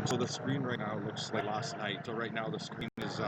So the screen right now looks like last night. So right now the screen is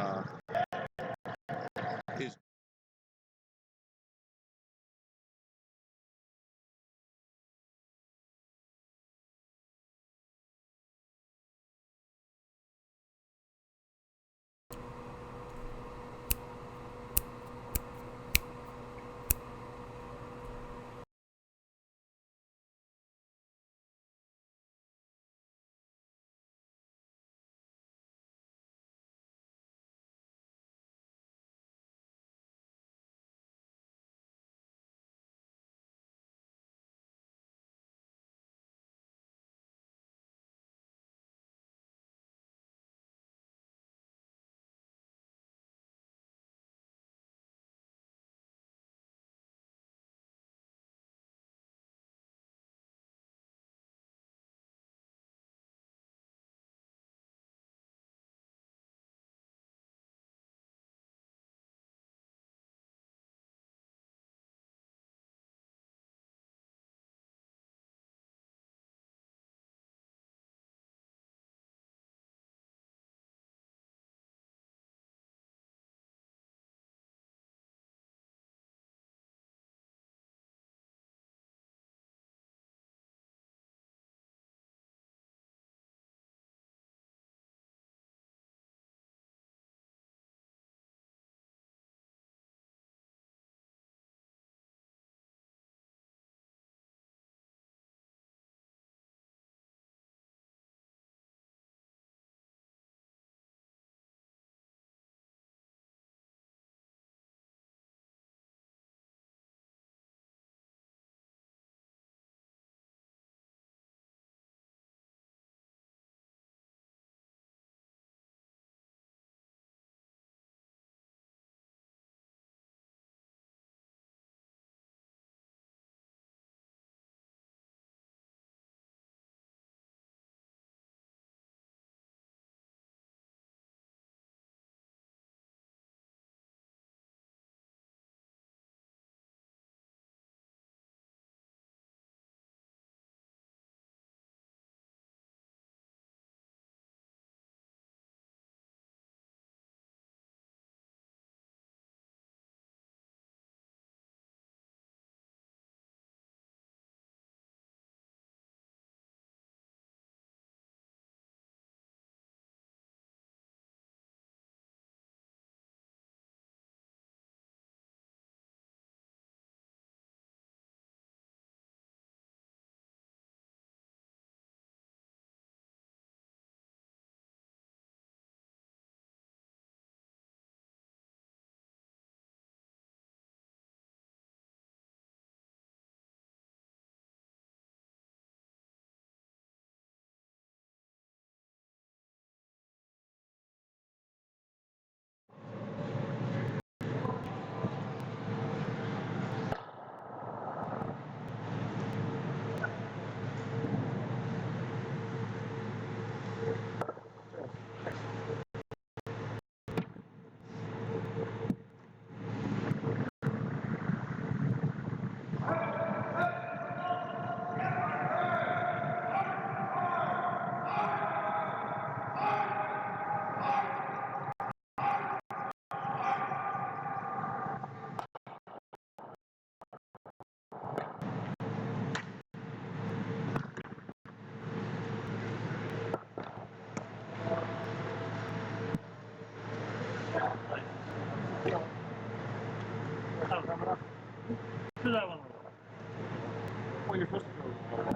well, you're supposed to go. That's good.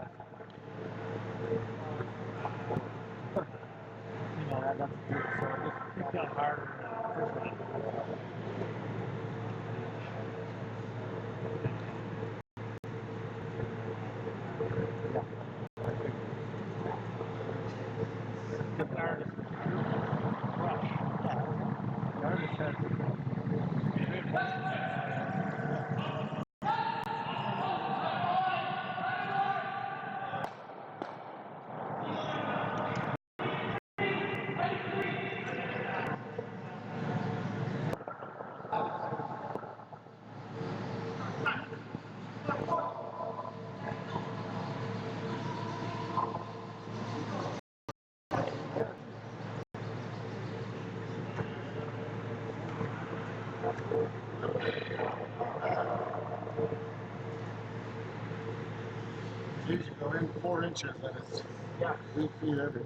So I just think harder. These go in 4 inches and it's 8 feet every.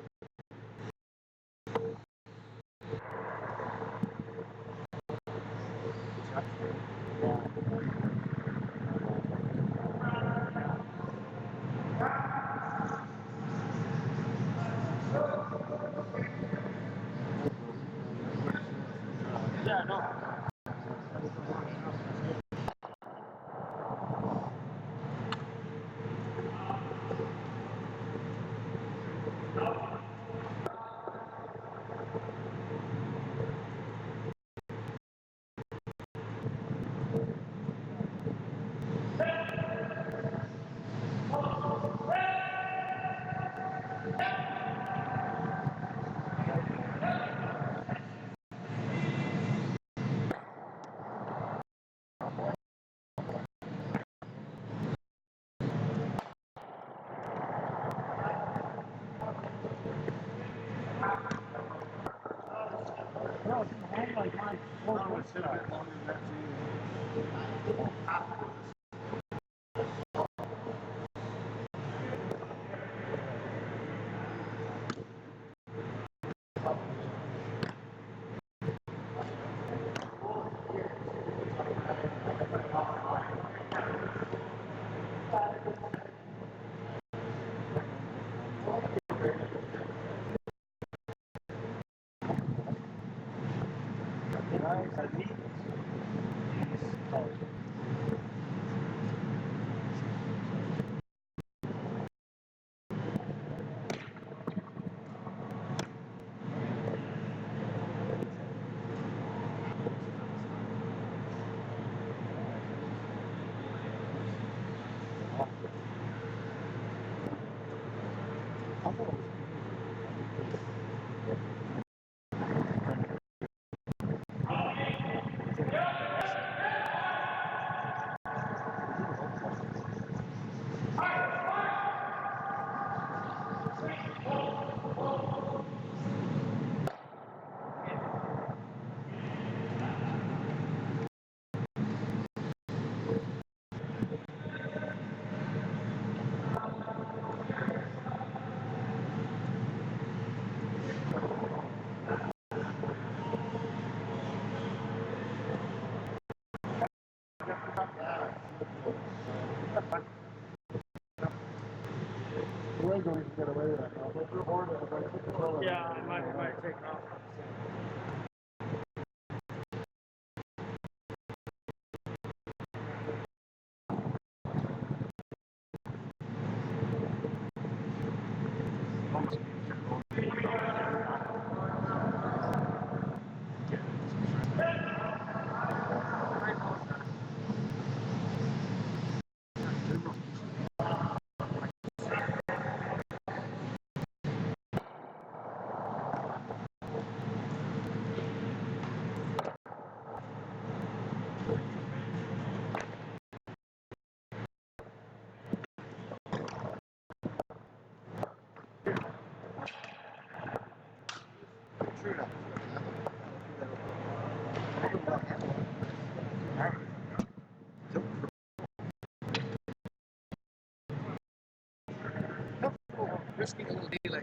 Yeah, no. No, it's like mine. No, it's a bit longer than that too. The way going to get away with that. Yeah, I might take off. Risking a little delay.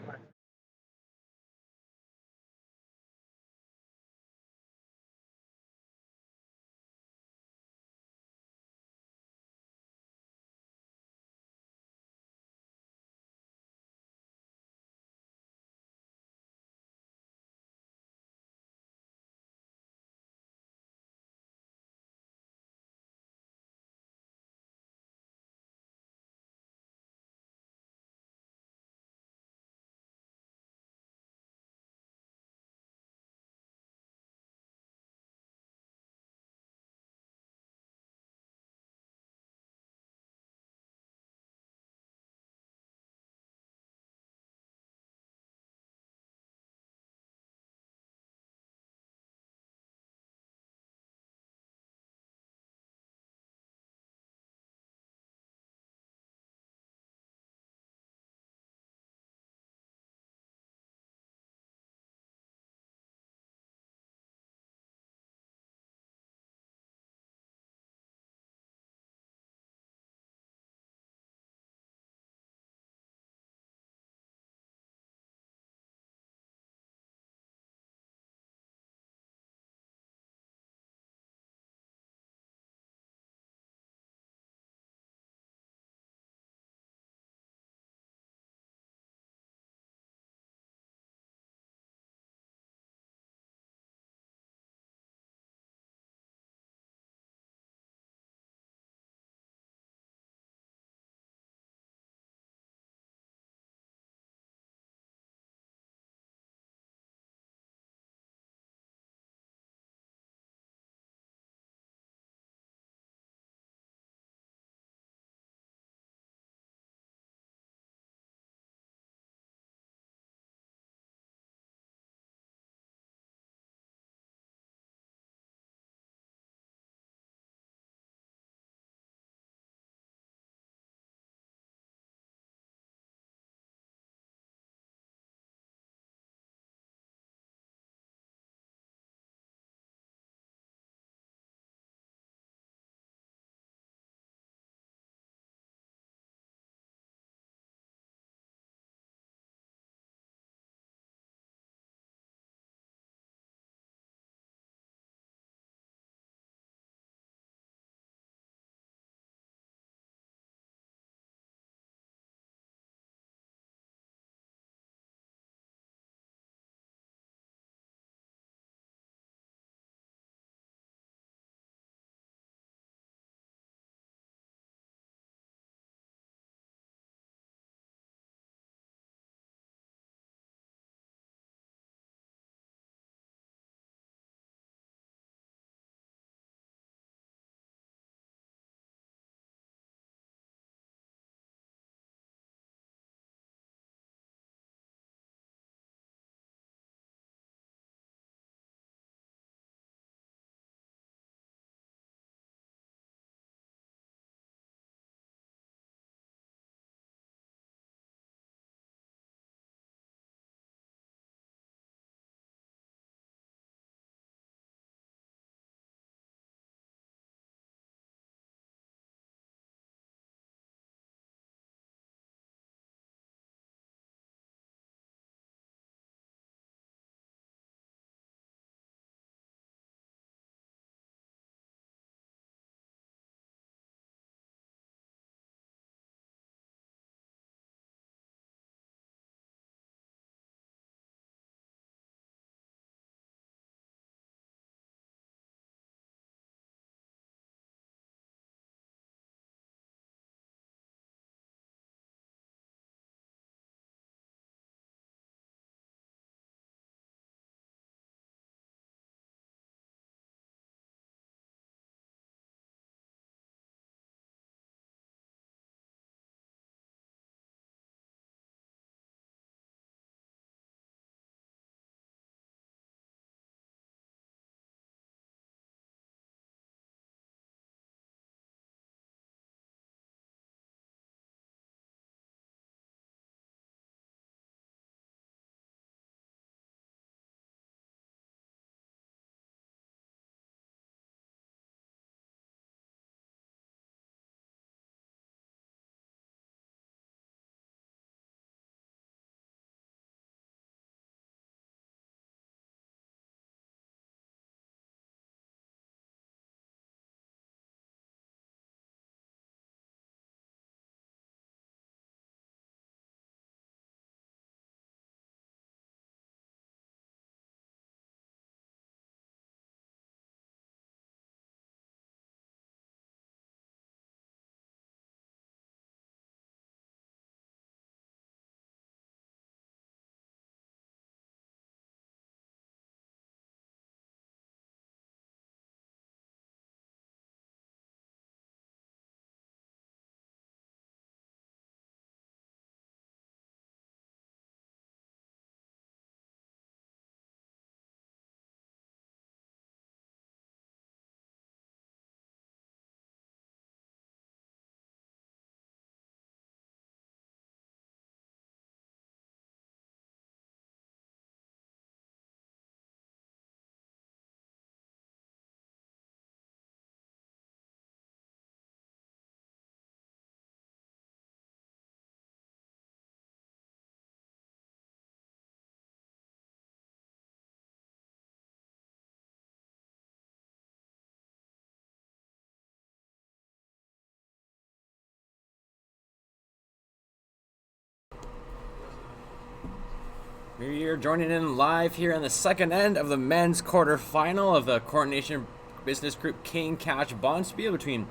We're joining in live here on the second end of the men's quarterfinal of the Coronation Business Group King Cash Bond Spiel between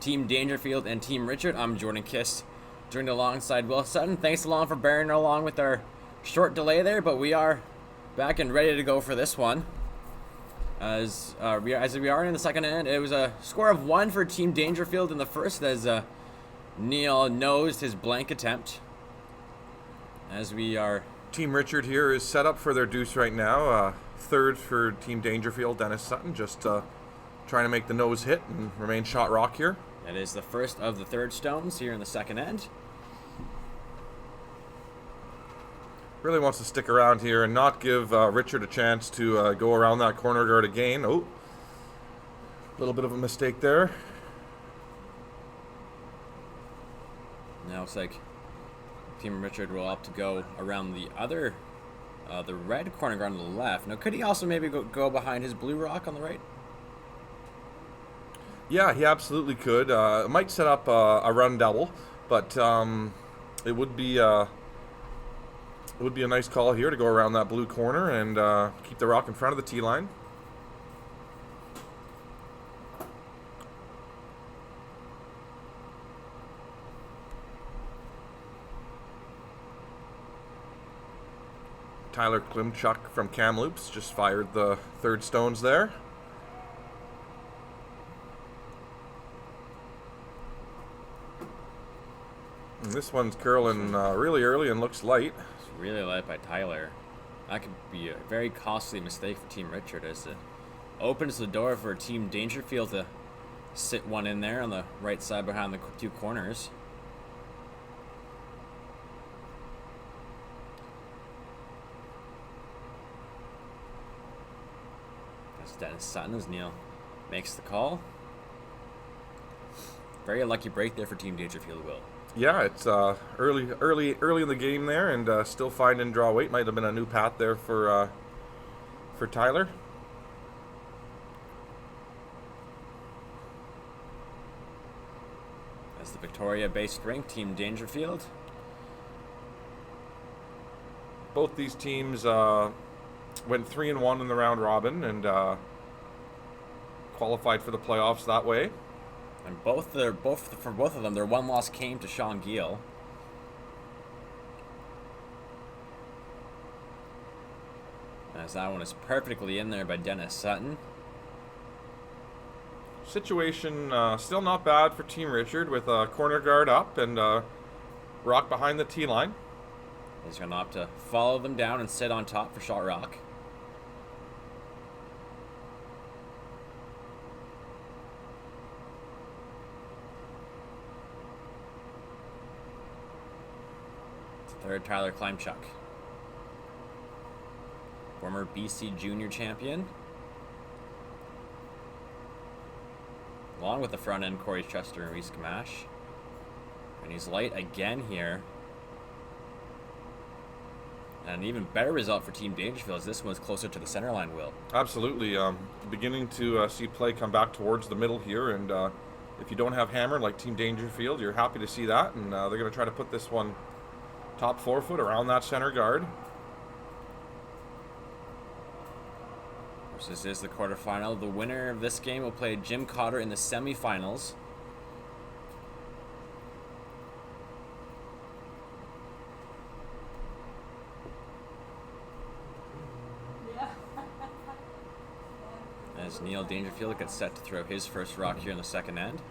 Team Dangerfield and Team Richard. I'm Jordan Kiss, joined alongside Will Sutton. Thanks along for bearing along with our short delay there, but we are back and ready to go for this one. As we are in the second end, it was a score of 1 for Team Dangerfield in the first as Neil nosed his blank attempt. As we are... Team Richard here is set up for their deuce right now. Third for Team Dangerfield, Dennis Sutton, just trying to make the nose hit and remain shot rock here. It is the first of the third stones here in the second end. Really wants to stick around here and not give Richard a chance to go around that corner guard again. Oh, a little bit of a mistake there. Now it's like Team Richard will opt to go around the other, the red corner guard on the left. Now, could he also maybe go behind his blue rock on the right? Yeah, he absolutely could. It might set up a run double, but it would be a nice call here to go around that blue corner and keep the rock in front of the tee line. Tyler Klimchuk from Kamloops just fired the third stones there. And this one's curling really early and looks light. It's really light by Tyler. That could be a very costly mistake for Team Richard as it opens the door for Team Dangerfield to sit one in there on the right side behind the two corners. Dennis Sutton as Neil makes the call. Very lucky break there for Team Dangerfield, Will. Yeah, it's early in the game there, and still finding draw weight. Might have been a new path there for Tyler. As the Victoria-based rink, Team Dangerfield. Both these teams went 3-1 in the round robin and qualified for the playoffs that way. And for both of them, their one loss came to Sean Gill. As that one is perfectly in there by Dennis Sutton. Situation still not bad for Team Richard with a corner guard up and rock behind the tee line. He's going to opt to follow them down and sit on top for shot rock. Third, Tyler Klimchuk, former BC Junior champion. Along with the front end, Corey Chester and Reese Gamache. And he's light again here. And an even better result for Team Dangerfield as this one's closer to the center line, Will. Absolutely. Beginning to see play come back towards the middle here. And if you don't have hammer like Team Dangerfield, you're happy to see that. And they're going to try to put this one top 4 foot around that center guard. This is the quarterfinal. The winner of this game will play Jim Cotter in the semifinals. As Neil Dangerfield gets set to throw his first rock here in the second end.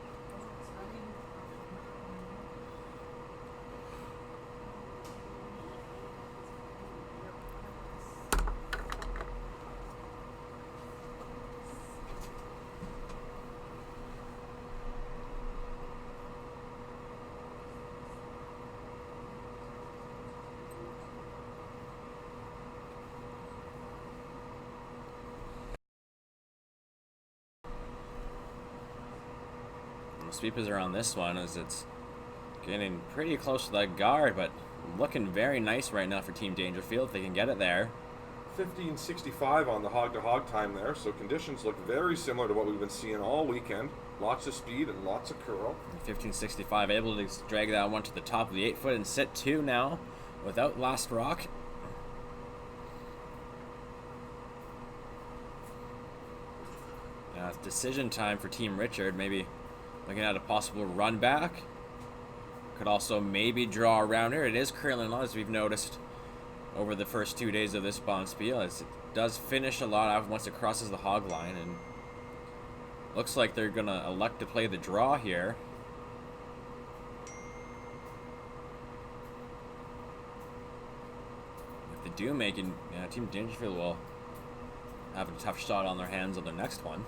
Sweepers are on this one as it's getting pretty close to that guard, but looking very nice right now for Team Dangerfield if they can get it there. 15:65 on the hog-to-hog time there, so conditions look very similar to what we've been seeing all weekend. Lots of speed and lots of curl. 15:65 able to drag that one to the top of the 8 foot and sit 2 now without last rock. it's decision time for Team Richard. Maybe looking at a possible run back. Could also maybe draw around here. It is currently long, as we've noticed over the first 2 days of this Bonspiel, as it does finish a lot out once it crosses the hog line, and looks like they're gonna elect to play the draw here. If they do make it, yeah, Team Dangerfield will have a tough shot on their hands on their next one.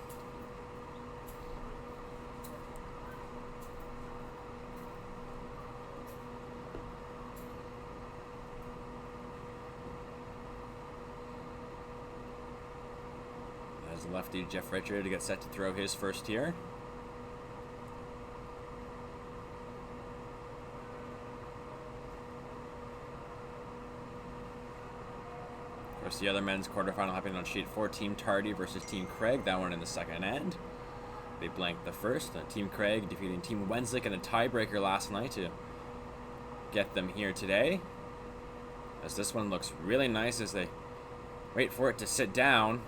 As lefty Jeff Richard to get set to throw his first here. Of course, the other men's quarterfinal happening on sheet 4, Team Tardy versus Team Craig. That one in the second end. They blanked the first. Team Craig defeating Team Wenslick in a tiebreaker last night to get them here today. As this one looks really nice as they wait for it to sit down.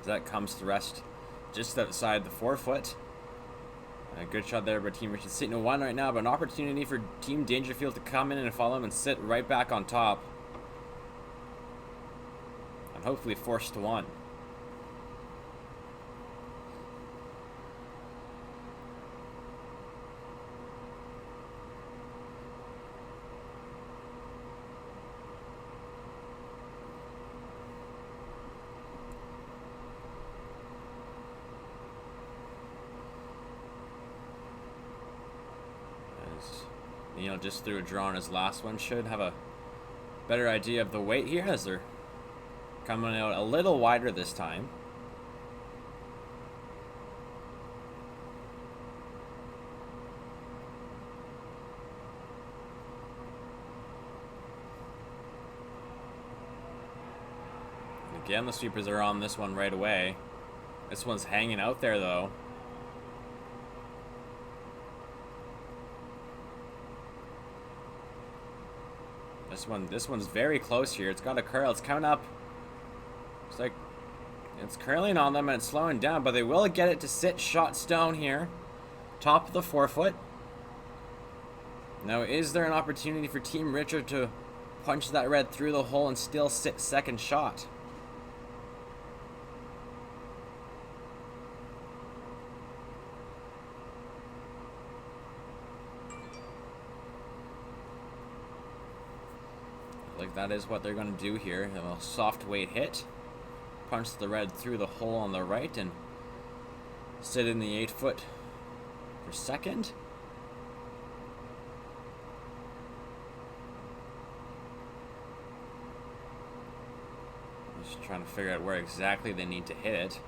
That comes to rest just outside the forefoot. A good shot there by Team Richard, sitting at 1 right now, but an opportunity for Team Dangerfield to come in and follow him and sit right back on top. And hopefully force to 1. Neil just threw a draw on his last one. Should have a better idea of the weight here, as they're coming out a little wider this time. And again, the sweepers are on this one right away. This one's hanging out there though. This one's very close here. It's got a curl. It's coming up. It's like it's curling on them and it's slowing down, but they will get it to sit shot stone here. Top of the forefoot. Now, is there an opportunity for Team Richard to punch that red through the hole and still sit second shot? Like that is what they're going to do here. A soft weight hit. Punch the red through the hole on the right and sit in the 8 foot for second. Just trying to figure out where exactly they need to hit it.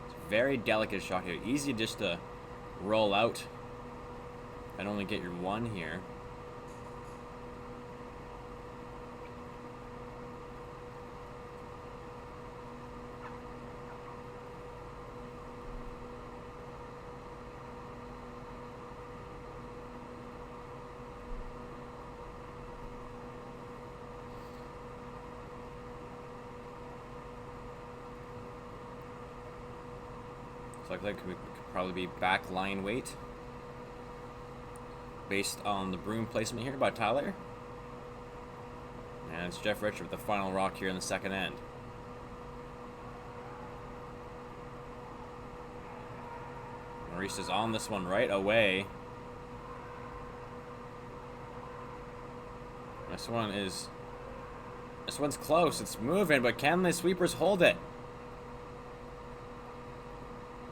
It's a very delicate shot here. Easy just to roll out and only get your 1 here. Looks like we could probably be back line weight based on the broom placement here by Tyler. And it's Jeff Richard with the final rock here in the second end. Maurice is on this one right away. This one's close. It's moving, but can the sweepers hold it?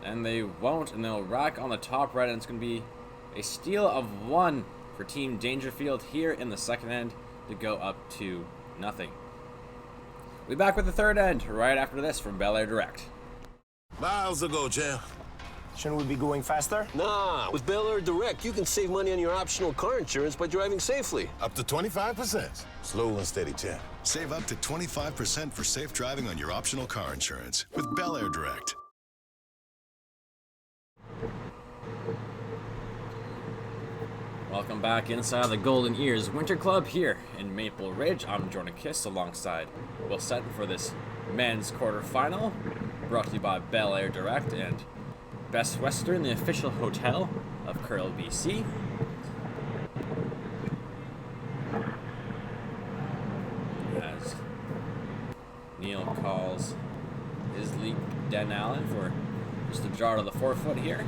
And they won't, and they'll rack on the top right, and it's going to be a steal of 1 for Team Dangerfield here in the second end to go up to nothing. We'll be back with the third end right after this from Bel Air Direct. Miles ago, champ. Shouldn't we be going faster? Nah, with Bel Air Direct, you can save money on your optional car insurance by driving safely. Up to 25%. Slow and steady, champ. Save up to 25% for safe driving on your optional car insurance with Bel Air Direct. Welcome back inside the Golden Ears Winter Club here in Maple Ridge. I'm Jordan Kiss alongside Will Sutton for this men's quarterfinal. Brought to you by Bel Air Direct and Best Western, the official hotel of Curl, BC. As Neil calls his leap Den Allen for just a draw to the forefoot here.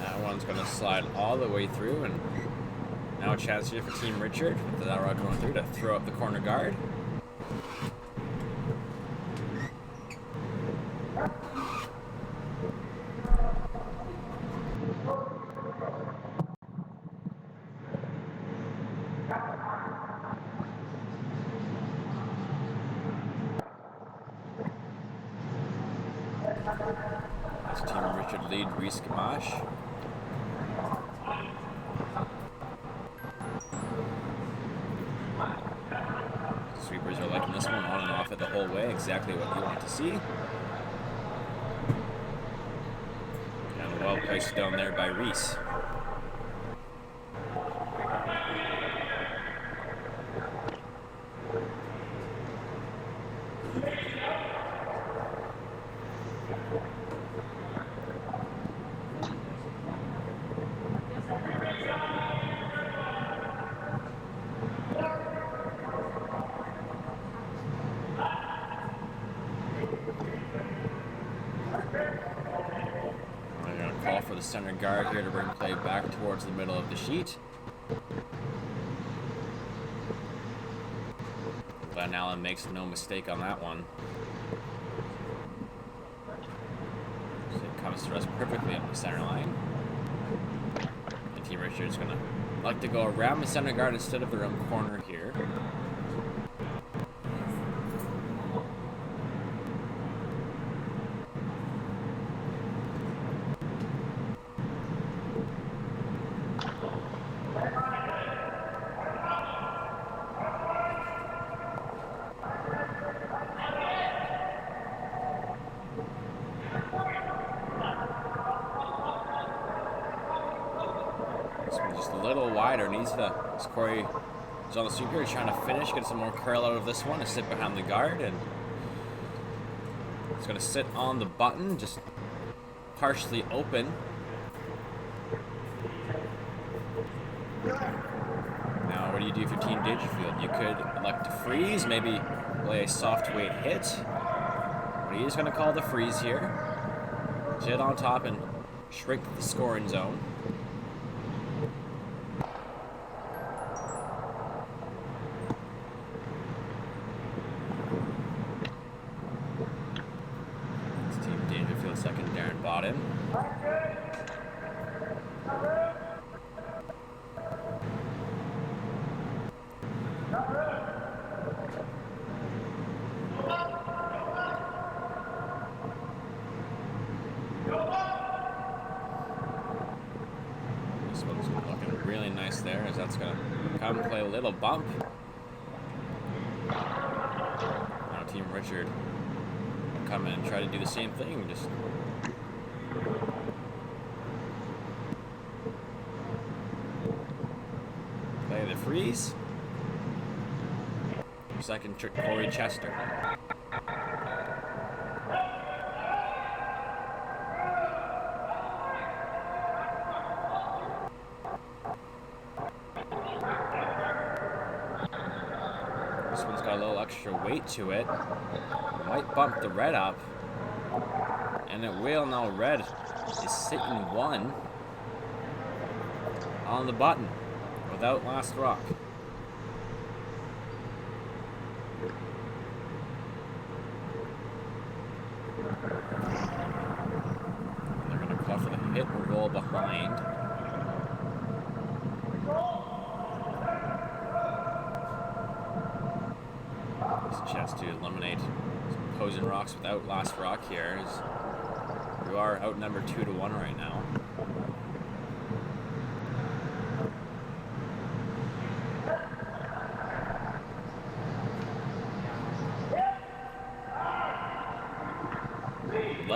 That one's going to slide all the way through, and now a chance here for Team Richard with that rock going through to throw up the corner guard. As Team Richard lead Reese Gamache. Sweepers are liking this one, on and off it the whole way, exactly what you want to see. And well placed down there by Reese. For the center guard here to bring play back towards the middle of the sheet. Van Allen makes no mistake on that one. So it comes to rest perfectly on the center line. And Team Richard's going to like to go around the center guard instead of their own corner here. Just a little wider. Needs to. Corey is on the sweeper. He's trying to finish, get some more curl out of this one, to sit behind the guard, and it's going to sit on the button, just partially open. Now, what do you do if you're Team Dangerfield? You could elect to freeze, maybe play a soft weight hit. But he is going to call the freeze here. Sit on top and shrink the scoring zone. Second, Darren Bodden. This one's looking really nice there, as that's going to come play a little bump. Now Team Richard will come in and try to do the same thing, just play the freeze. Second trick, Corey Chester. This one's got a little extra weight to it. Might bump the red up. And it will. Now red is sitting one on the button without last rock. And they're going to call for the hit or roll behind. This chance to eliminate some opposing rocks without last rock here. We are outnumbered 2-1 right now.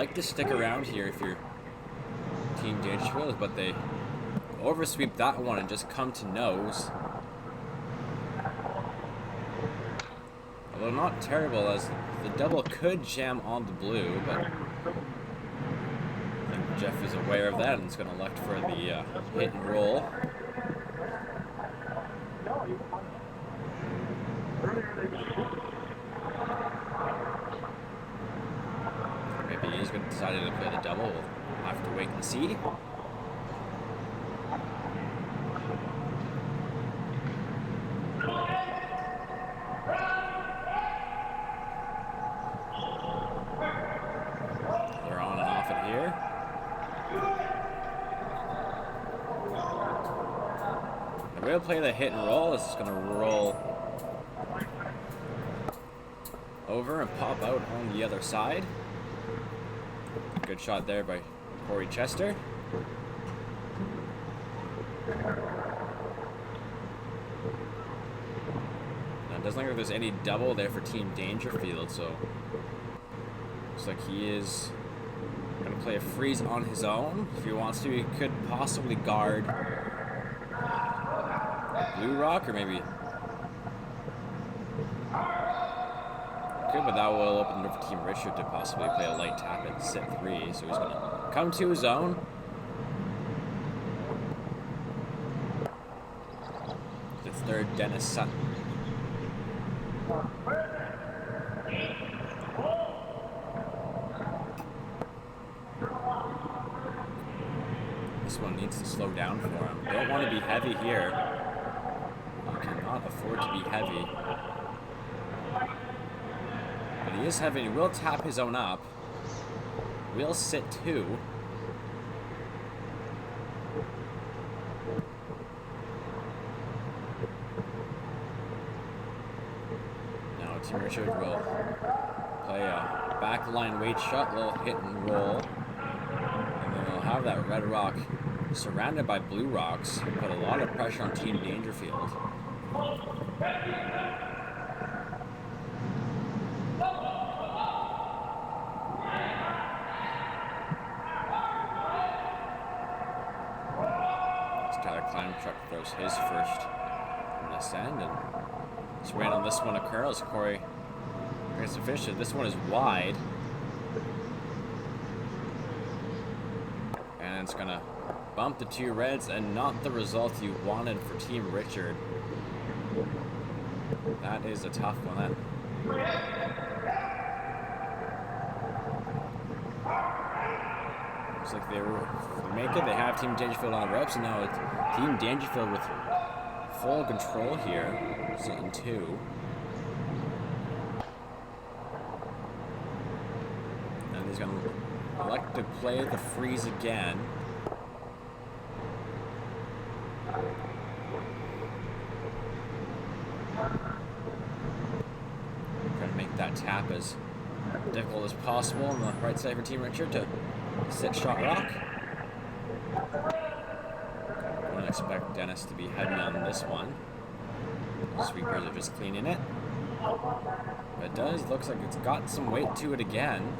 like to stick around here if you're Team Dangerfield, but they oversweep that one and just come to nose. Although not terrible, as the double could jam on the blue, but I think Jeff is aware of that and is going to elect for the hit and roll. Maybe he's going to decide to play the double. We'll have to wait and see. They're on and off it here. If we'll play the hit and roll, it's going to roll over and pop out on the other side. Good shot there by Corey Chester. Now, it doesn't look like there's any double there for Team Dangerfield, so looks like he is going to play a freeze on his own. If he wants to, he could possibly guard Blue Rock, or maybe but that will open the door for Team Richard to possibly play a light tap at set 3. So he's going to come to his own. The third, Dennis Sutton. This one needs to slow down for him. Don't want to be heavy here. You cannot afford to be heavy. He is heavy. He will tap his own up. Will sit 2. Now Team Richard will play a backline weight shot, little hit and roll, and then they'll have that red rock surrounded by blue rocks. Put a lot of pressure on Team Dangerfield. Truck throws his first from this end, and just waiting on this one to occur as Corey gets to finish it. This one is wide, and it's gonna bump the 2 reds, and not the result you wanted for Team Richard. That is a tough one. Looks like they make it. They have Team Dangerfield on the ropes, and now it's Team Dangerfield with full control here. Sitting 2. And he's going to elect to play the freeze again. Trying to make that tap as difficult as possible on the right side for Team Richard to sit shot rock. Don't expect Dennis to be heavy on this one. The sweepers are just cleaning it. But it does, looks like it's got some weight to it again.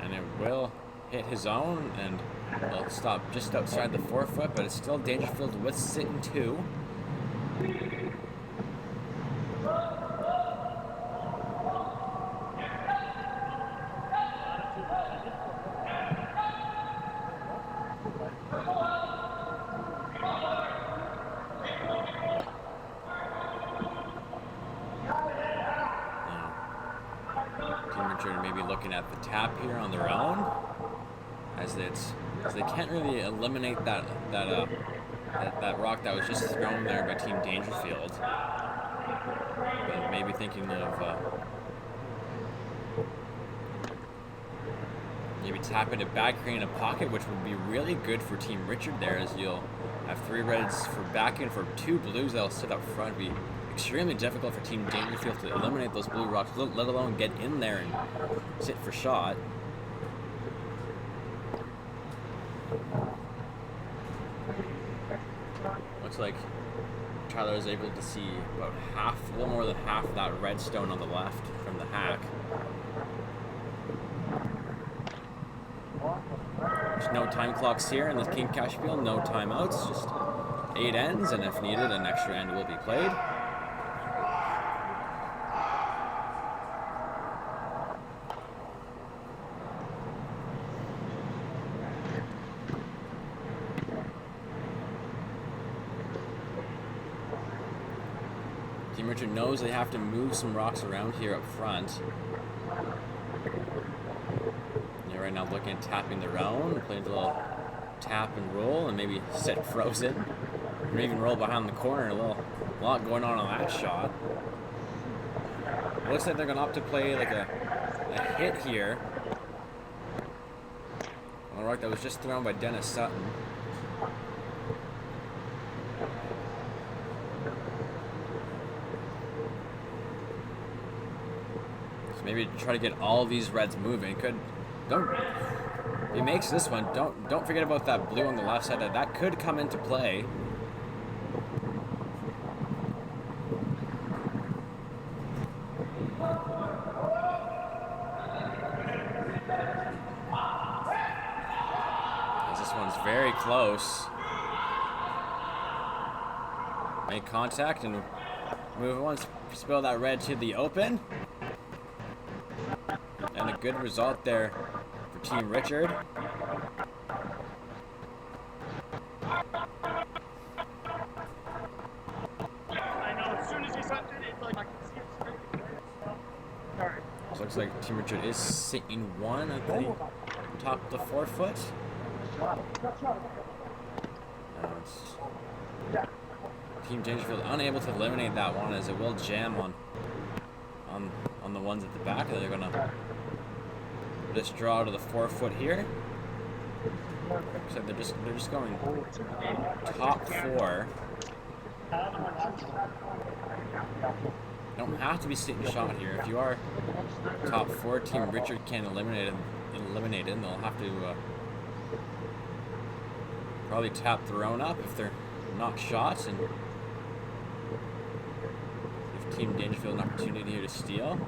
And it will hit his own, and it'll stop just outside the 4-foot, but it's still Dangerfield with sitting 2. Maybe looking at the tap here on their own, as they can't really eliminate that rock that was just thrown there by Team Dangerfield. But maybe thinking of maybe tapping it back, creating a pocket, which would be really good for Team Richard there, as you'll have 3 reds for backing for 2 blues that'll sit up front. Be extremely difficult for Team Dangerfield to eliminate those blue rocks, let alone get in there and sit for shot. Looks like Tyler is able to see about half, a little more than half of that red stone on the left from the hack. There's no time clocks here in the King Cash Spiel, no timeouts, just 8 ends, and if needed, an extra end will be played. Team Richard knows they have to move some rocks around here up front. They're right now looking at tapping their own, playing a little tap and roll, and maybe sit frozen, or even roll behind the corner. A lot going on that shot. It looks like they're gonna opt to play like a hit here. On a rock that was just thrown by Dennis Sutton. Maybe try to get all these reds moving. If he makes this one, don't forget about that blue on the left side. That could come into play. This one's very close. Make contact and move once. Spill that red to the open. And a good result there for Team Richard. So looks like Team Richard is sitting one at the top of the forefoot. Team Dangerfield unable to eliminate that one, as it will jam on the ones at the back. They're gonna just draw to the forefoot here. So they're just going top four. Don't have to be sitting shot here. If you are top four, Team Richard can eliminate them. They'll have to probably tap their own up if they're not shot, and give Team Dangerfield an opportunity here to steal.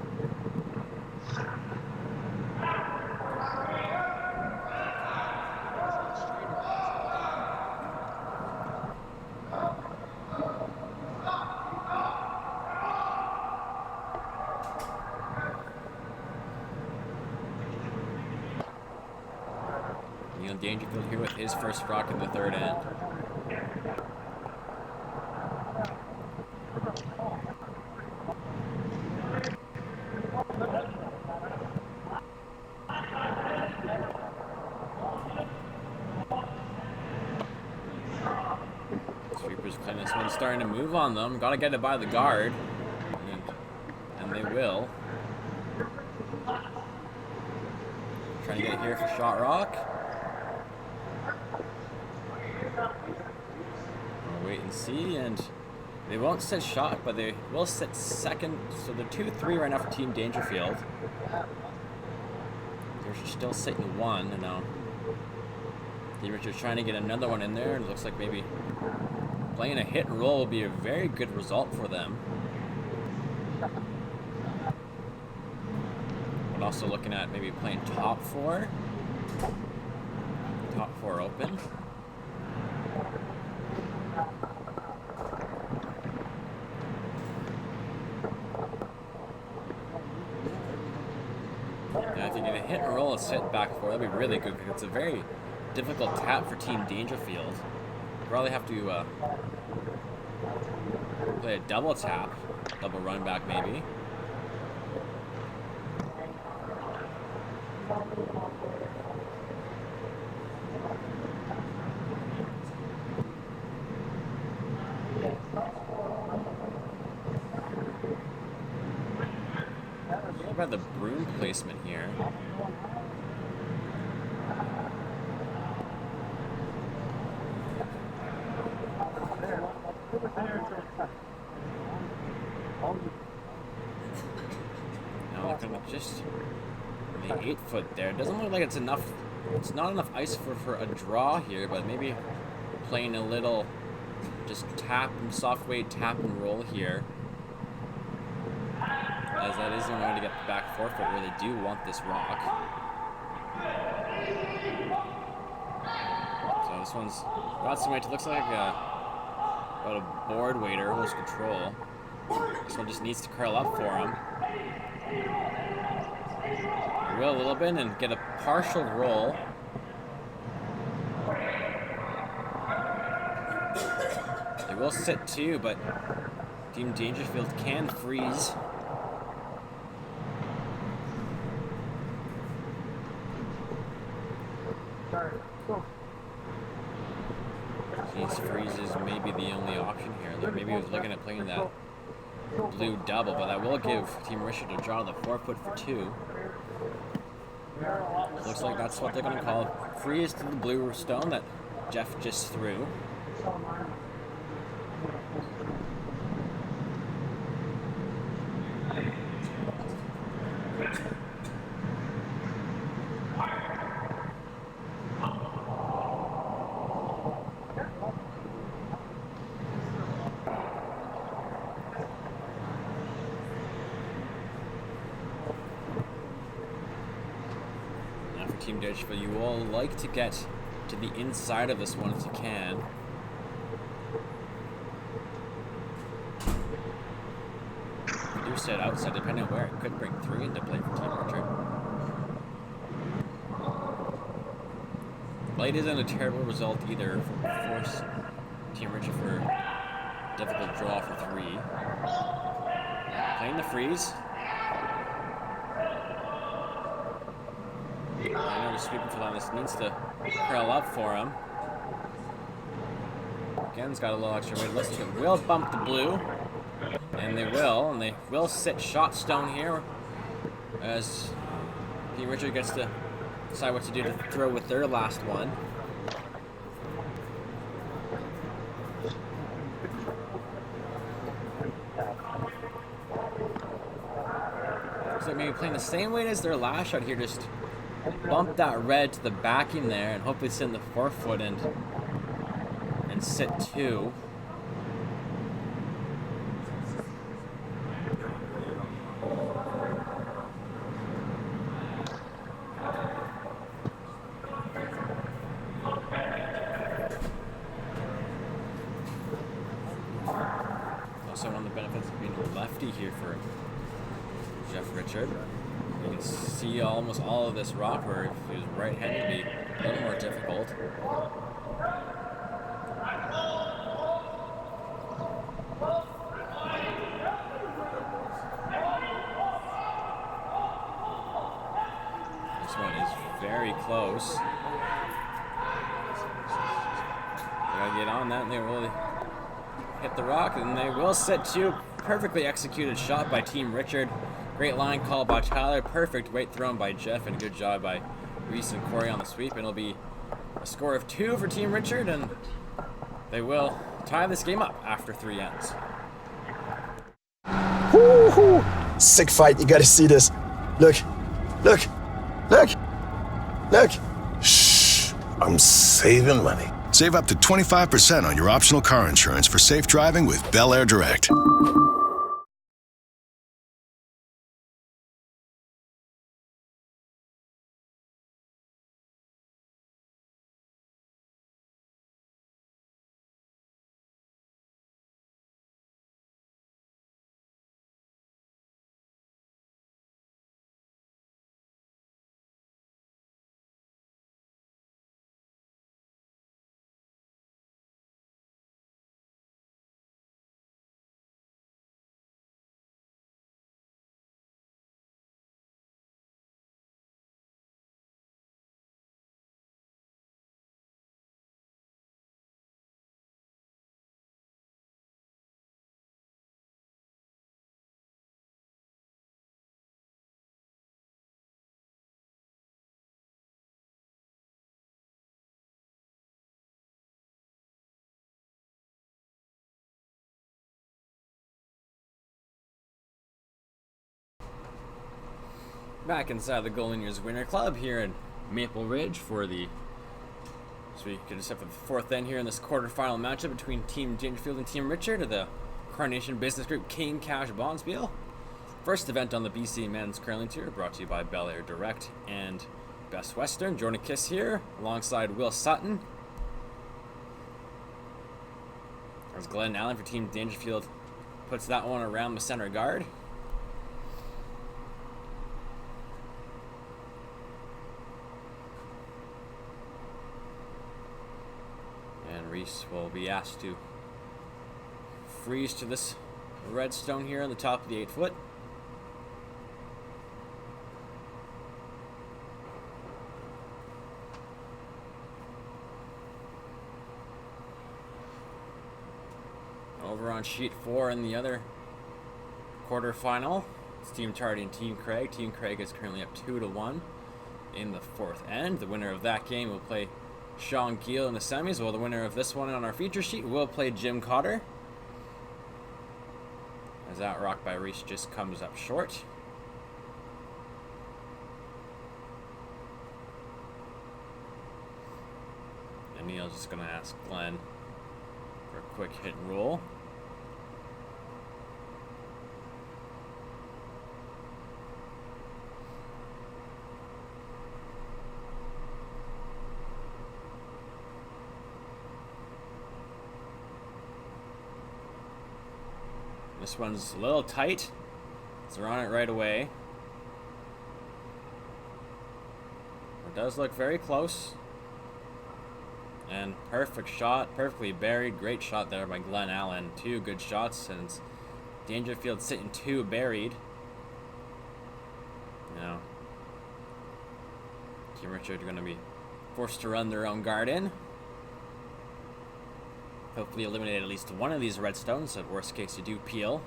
Dangerfield here with his first rock in the third end. Sweepers playing this one, starting to move on them. Gotta get it by the guard. And they will. Trying to get it here for shot rock. Wait and see, and they won't sit shot, but they will sit second. So they're 2-3 right now for Team Dangerfield. They're still sitting one, and now Team Richard's trying to get another one in there, and it looks like maybe playing a hit and roll will be a very good result for them. But also looking at maybe playing top four open. And if you get a hit and roll and sit back four, that'd be really good, because it's a very difficult tap for Team Dangerfield. Probably have to play a double tap, double run back maybe. What about the broom placement here? Now looking at just the 8-foot there. It doesn't look like it's enough. It's not enough ice for a draw here, but maybe playing a little just tap and soft weight tap and roll here. as that is the only way to get the back forefoot where they do want this rock. So this one's got some weight. It looks like about a board weight or almost control. This one just needs to curl up for him. He will a little bit and get a partial roll. They will sit too, but Team Dangerfield can freeze. These freezes may be the only option here. Maybe he was looking at playing that blue double, but that will give Team Richard a draw the forefoot for 2. Looks like that's what they're going to call freeze to the blue stone that Jeff just threw. Team Dangerfield, you all like to get to the inside of this one if you can. If you do sit outside, depending on where, it could bring 3 into play for Team Richard. Light isn't a terrible result either for force Team Richard for a difficult draw for 3. Playing the freeze. I know he's sweeping for that. This needs to curl up for him. Again, it's got a little extra weight. Looks like it will bump the blue. And they will sit shot stone here as Team Richard gets to decide what to do to throw with their last one. So maybe playing the same weight as their last shot here, just bump that red to the backing there and hopefully send the forefoot and sit 2. Also one of the benefits of being a lefty here for Jeff Richard. You can see almost all of this rock, where if he was right-handed, it'd be a little more difficult. This one is very close. They gotta get on that, and they will hit the rock, and they will sit 2. Perfectly executed shot by Team Richard. Great line call by Tyler. Perfect weight thrown by Jeff, and a good job by Reese and Corey on the sweep. And it'll be a score of 2 for Team Richard, and they will tie this game up after 3 ends. Woo-hoo. Sick fight. You gotta see this. Look. Look. Look. Look. Shh. I'm saving money. Save up to 25% on your optional car insurance for safe driving with Bel Air Direct. Back inside the Goldingers Winter Club here in Maple Ridge for the, so we can just have the 4th end here in this quarterfinal matchup between Team Dangerfield and Team Richard of the Carnation Business Group King Cash Bond Spiel. First event on the BC Men's Curling Tour, brought to you by Bel Air Direct and Best Western. Jordan Kiss here, alongside Will Sutton. As Glenn Allen for Team Dangerfield puts that one around the center guard. And Reese will be asked to freeze to this redstone here on the top of the 8-foot. Over on sheet 4 in the other quarterfinal, it's Team Tardy and Team Craig. Team Craig is currently up 2-1 in the 4th end. The winner of that game will play Sean Gill in the semis, while the winner of this one on our feature sheet will play Jim Cotter. As that rock by Reese just comes up short. And Neil's just going to ask Glenn for a quick hit and roll. This one's a little tight, so we're on it right away. It does look very close. And perfect shot, perfectly buried. Great shot there by Glenn Allen. 2 good shots since Dangerfield sitting 2 buried. Now, Team Richard are going to be forced to run their own guard in. Hopefully eliminate at least one of these redstones. At worst case, you do peel.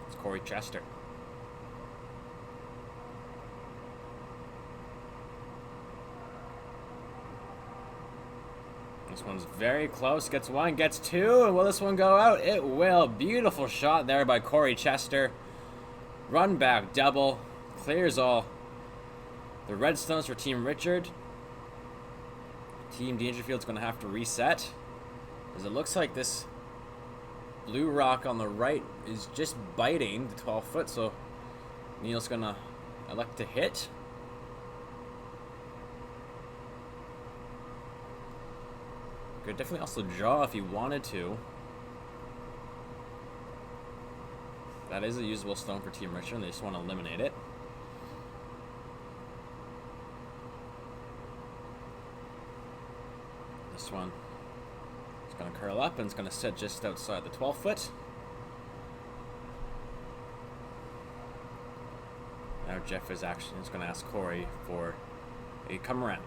It's Corey Chester. This one's very close. Gets 1, gets 2. And will this one go out? It will. Beautiful shot there by Corey Chester. Run back double. Clears all the redstones for Team Richard. Team Dangerfield's going to have to reset, as it looks like this blue rock on the right is just biting the 12-foot, so Neil's going to elect to hit. Could definitely also draw if he wanted to. That is a usable stone for Team Richard, and they just want to eliminate it. This one is going to curl up and it's going to sit just outside the 12-foot. Now Jeff is actually going to ask Corey for a come around.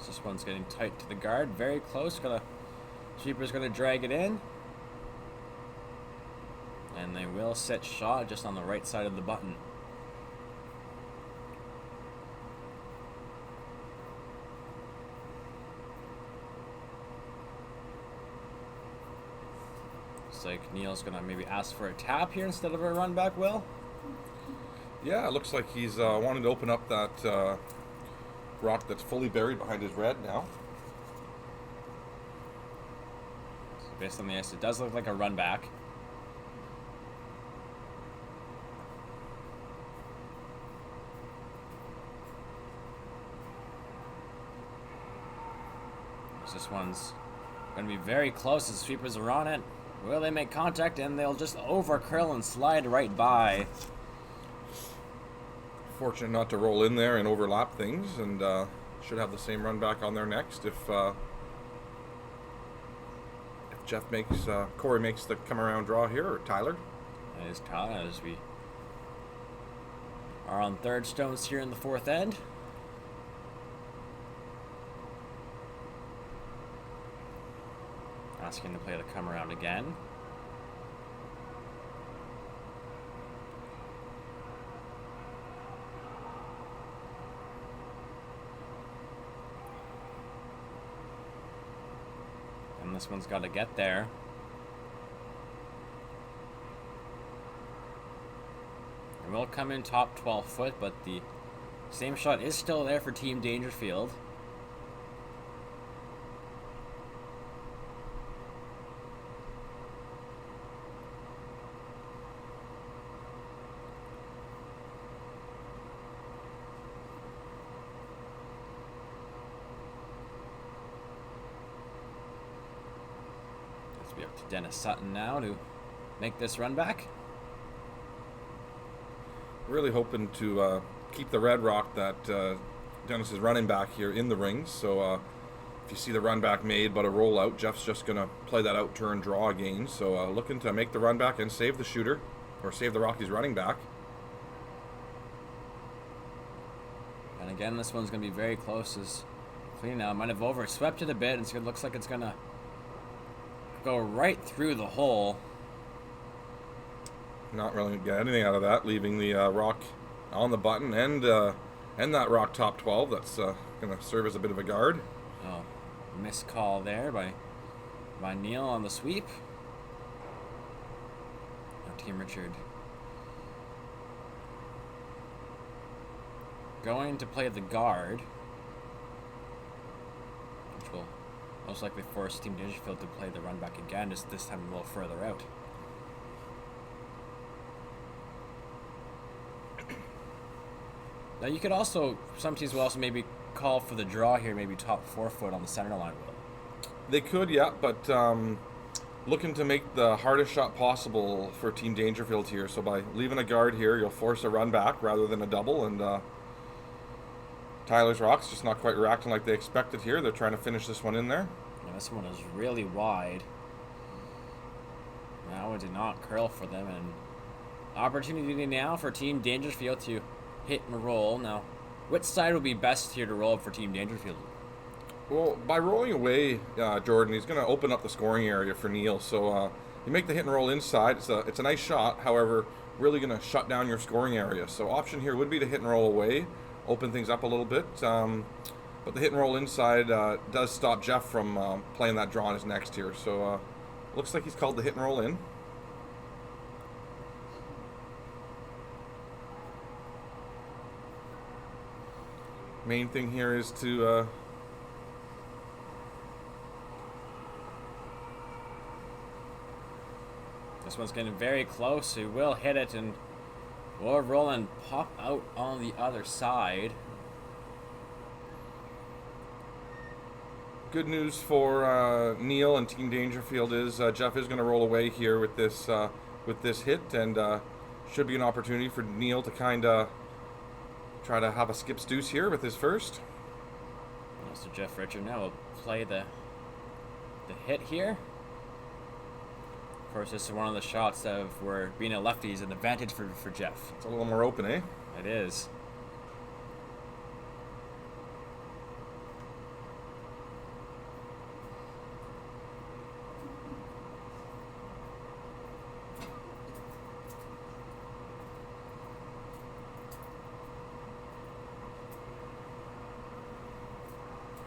This one's getting tight to the guard, very close. Sweeper's gonna drag it in, and they will set shot just on the right side of the button. Looks like Neil's gonna maybe ask for a tap here instead of a run back. Will? Yeah, it looks like he's wanting to open up that rock that's fully buried behind his red now. So based on the ice, it does look like a run back. This one's going to be very close. The sweepers are on it. Will they make contact? And they'll just over curl and slide right by. Fortunate not to roll in there and overlap things, and should have the same run back on there next if Jeff makes Corey makes the come around draw here, or Tyler. That is Tyler, as we are on third stones here in the 4th end. Asking the play to come around again. And this one's got to get there. It will come in top 12 foot, but the same shot is still there for Team Dangerfield. Let's be up to Dennis Sutton now to make this run back. Really hoping to keep the red rock that Dennis is running back here in the rings. So if you see the run back made but a rollout, Jeff's just going to play that out turn draw again. So looking to make the run back and save the shooter, or save the Rockies running back. And again, this one's going to be very close. As clean now. Might have overswept it a bit, and so it looks like it's going to go right through the hole. Not really get anything out of that, leaving the rock on the button and that rock top 12. That's going to serve as a bit of a guard. Oh, missed call there by Neil on the sweep. Now Team Richard going to play the guard, which will most likely force Team Dangerfield to play the run back again, just this time a little further out. Now you could also, some teams will also maybe call for the draw here, maybe top 4 foot on the center line will. They could, yeah, but looking to make the hardest shot possible for Team Dangerfield here. So by leaving a guard here, you'll force a run back rather than a double, and Tyler's Rocks just not quite reacting like they expected here. They're trying to finish this one in there. Yeah, this one is really wide. Now it did not curl for them, and opportunity now for Team Dangerfield to hit and roll. Now, which side would be best here to roll for Team Dangerfield? Well, by rolling away, Jordan, he's going to open up the scoring area for Neil. So you make the hit and roll inside. It's a nice shot. However, really going to shut down your scoring area. So option here would be to hit and roll away, open things up a little bit. But the hit and roll inside does stop Jeff from playing that draw on his next here. So looks like he's called the hit and roll in. Main thing here is to this one's getting very close. He will hit it and will roll and pop out on the other side. good news for Neil and Team Dangerfield is Jeff is going to roll away here with this hit, and should be an opportunity for Neil to kind of try to have a skip deuce here with his first. So Jeff Richard now will play the hit here. Of course, this is one of the shots that where being a lefty is an advantage for Jeff. It's a little more open, eh? It is.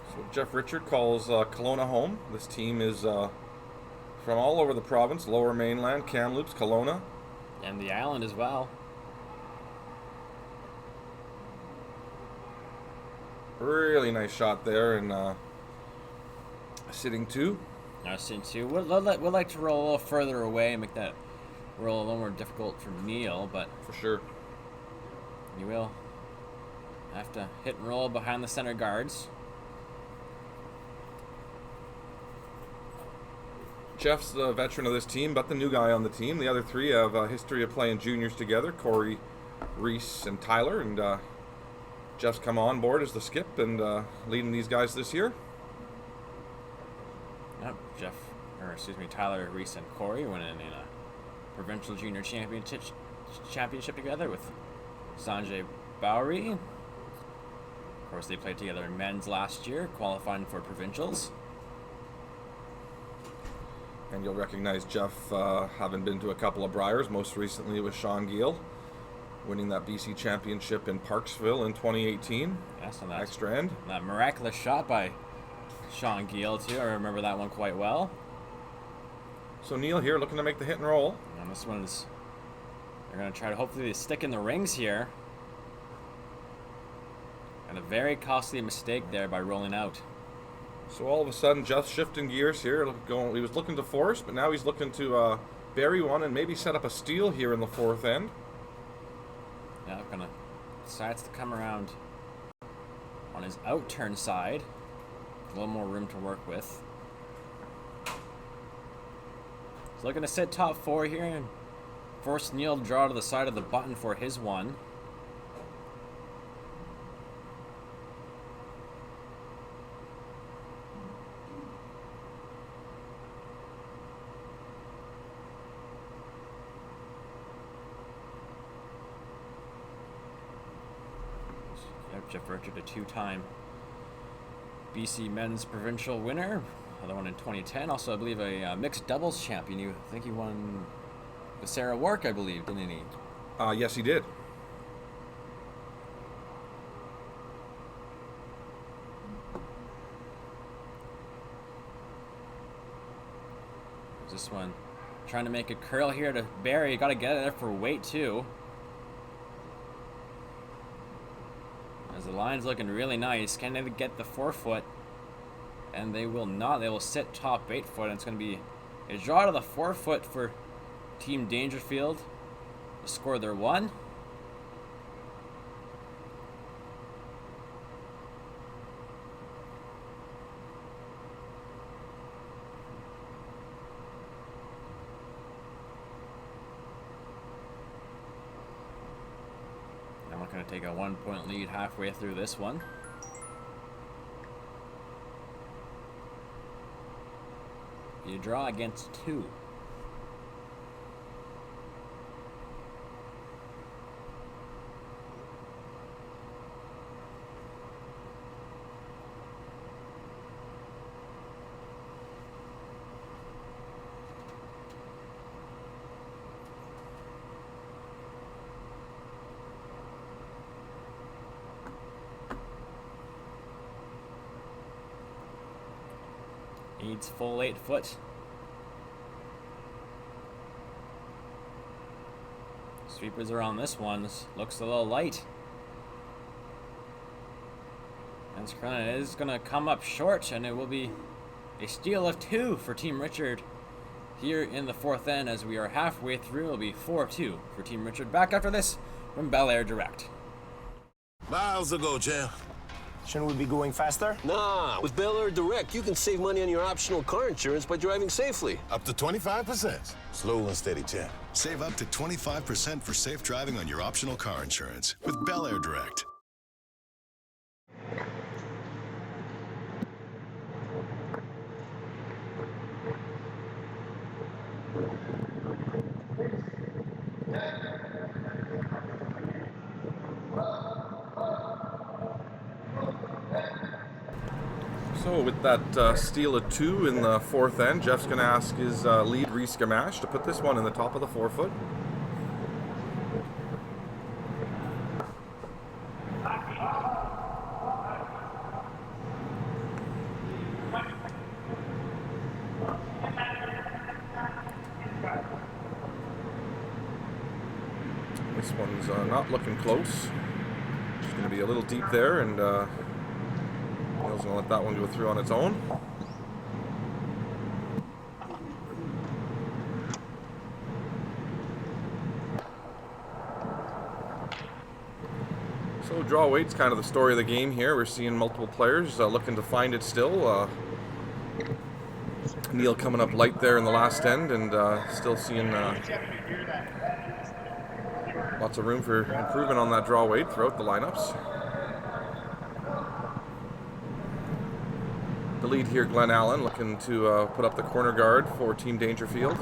So Jeff Richard calls Kelowna home. This team is from all over the province, Lower Mainland, Kamloops, Kelowna. And the island as well. Really nice shot there, and sitting two. Now sitting two. We'd like to roll a little further away and make that roll a little more difficult for Neil, but For sure. you will have to hit and roll behind the center guards. Jeff's the veteran of this team, but the new guy on the team. The other three have a history of playing juniors together, Corey, Reese, and Tyler, and Jeff's come on board as the skip and leading these guys this year. Yep, Tyler, Reese, and Corey went in a provincial junior championship together with Sanjay Bowery. Of course, they played together in men's last year, qualifying for provincials. And you'll recognize Jeff having been to a couple of Briars. Most recently it was Sean Gill, winning that BC Championship in Parksville in 2018. Yes, and that's Extra end. that miraculous shot by Sean Gill too. I remember that one quite well. So Neil here looking to make the hit and roll. And this one's, they're going to try to hopefully stick in the rings here. And a very costly mistake there by rolling out. So all of a sudden, Jeff's shifting gears here. He was looking to force, but now he's looking to bury one and maybe set up a steal here in the fourth end. Yeah, gonna decides to come around on his out turn side. A little more room to work with. He's looking to sit top four here and force Neil to draw to the side of the button for his one. Jeff Richard, a two-time BC men's provincial winner. Another one in 2010. Also, I believe a mixed doubles champion. I think he won with Sarah Wark, I believe, didn't he? Yes, he did. This one trying to make a curl here to Barry. Got to get it there for weight too. As the line's looking really nice. Can they get the 4-foot? And they will not. They will sit top 8-foot. And it's going to be a draw to the 4-foot for Team Dangerfield to score their one. Going to take a 1-point lead halfway through this one. You draw against 2. Needs full 8-foot. Sweepers are on this one. This looks a little light. And it is going to come up short, and it will be a steal of 2 for Team Richard here in the fourth end. As we are halfway through, it will be 4-2 for Team Richard. Back after this from Bel Air Direct. Miles ago, champ. Shouldn't we be going faster? Nah, with Bel Air Direct, you can save money on your optional car insurance by driving safely. Up to 25%. Slow and steady, champ. Save up to 25% for safe driving on your optional car insurance with Bel Air Direct. So with that steal of 2 in the fourth end, Jeff's going to ask his lead Reese Gamache to put this one in the top of the 4-foot. This one's not looking close. It's going to be a little deep there, and Neil's going to let that one go through on its own. So draw weight's kind of the story of the game here. We're seeing multiple players looking to find it still. Neil coming up light there in the last end, and still seeing lots of room for improvement on that draw weight throughout the lineups. The lead here, Glenn Allen, looking to put up the corner guard for Team Dangerfield.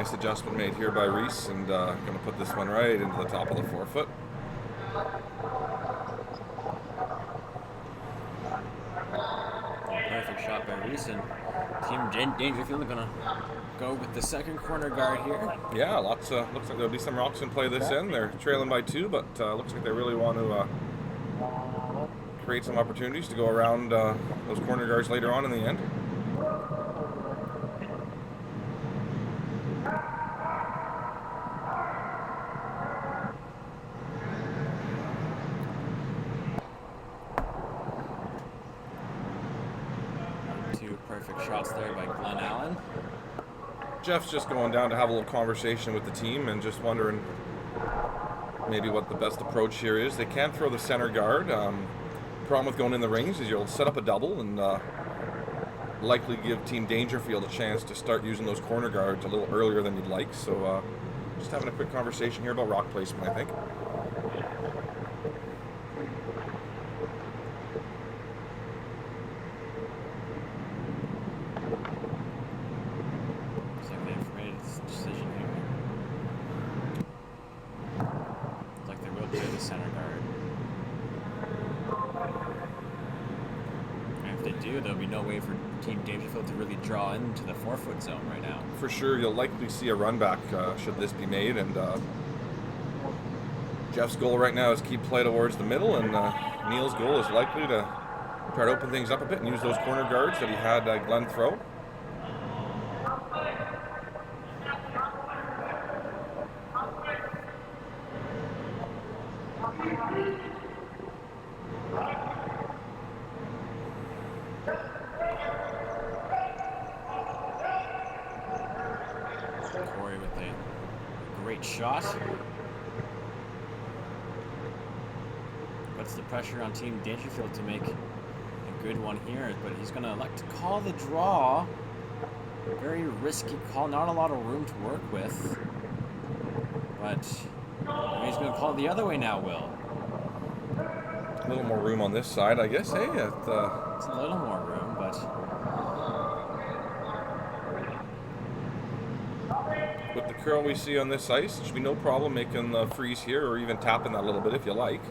Nice adjustment made here by Reese, and going to put this one right into the top of the forefoot. Perfect shot by Reese, and Team Dangerfield are going to go with the second corner guard here. Yeah, looks like there'll be some rocks in play this end. They're trailing by 2, but looks like they really want to create some opportunities to go around those corner guards later on in the end. Two perfect shots there by Glenn Allen. Jeff's just going down to have a little conversation with the team and just wondering maybe what the best approach here is. They can throw the center guard. Problem with going in the rings is you'll set up a double and likely give Team Dangerfield a chance to start using those corner guards a little earlier than you'd like. So just having a quick conversation here about rock placement, I think. Looks like they've made a decision here. Looks like they will play the center guard. And if they do, there'll be no way for Team Dangerfield to really draw into the 4-foot zone right now. For sure, you'll likely see a run back should this be made, and Jeff's goal right now is keep play towards the middle, and Neil's goal is likely to try to open things up a bit and use those corner guards that he had Glenn throw. Corey with a great shot. Puts the pressure on Team Dangerfield to make a good one here, but he's going to elect to call the draw. Very risky call, not a lot of room to work with. But he's going to call it the other way now, Will. A little more room on this side, I guess. Hey, It's a little more room, but with the curl we see on this ice, there should be no problem making the freeze here or even tapping that a little bit if you like.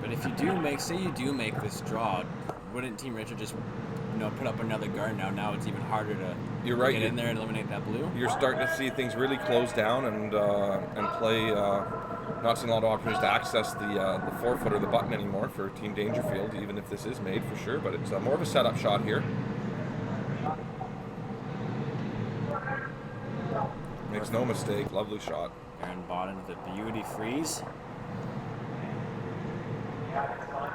But if you do make, say you do make this draw, wouldn't Team Richard just, put up another guard now? Now it's even harder to You're right. get in there and eliminate that blue. You're starting to see things really close down and play. Not seeing a lot of opportunities to access the 4-foot or the button anymore for Team Dangerfield, even if this is made for sure. But it's more of a setup shot here. Makes no mistake. Lovely shot. Aaron Bodden with a beauty freeze.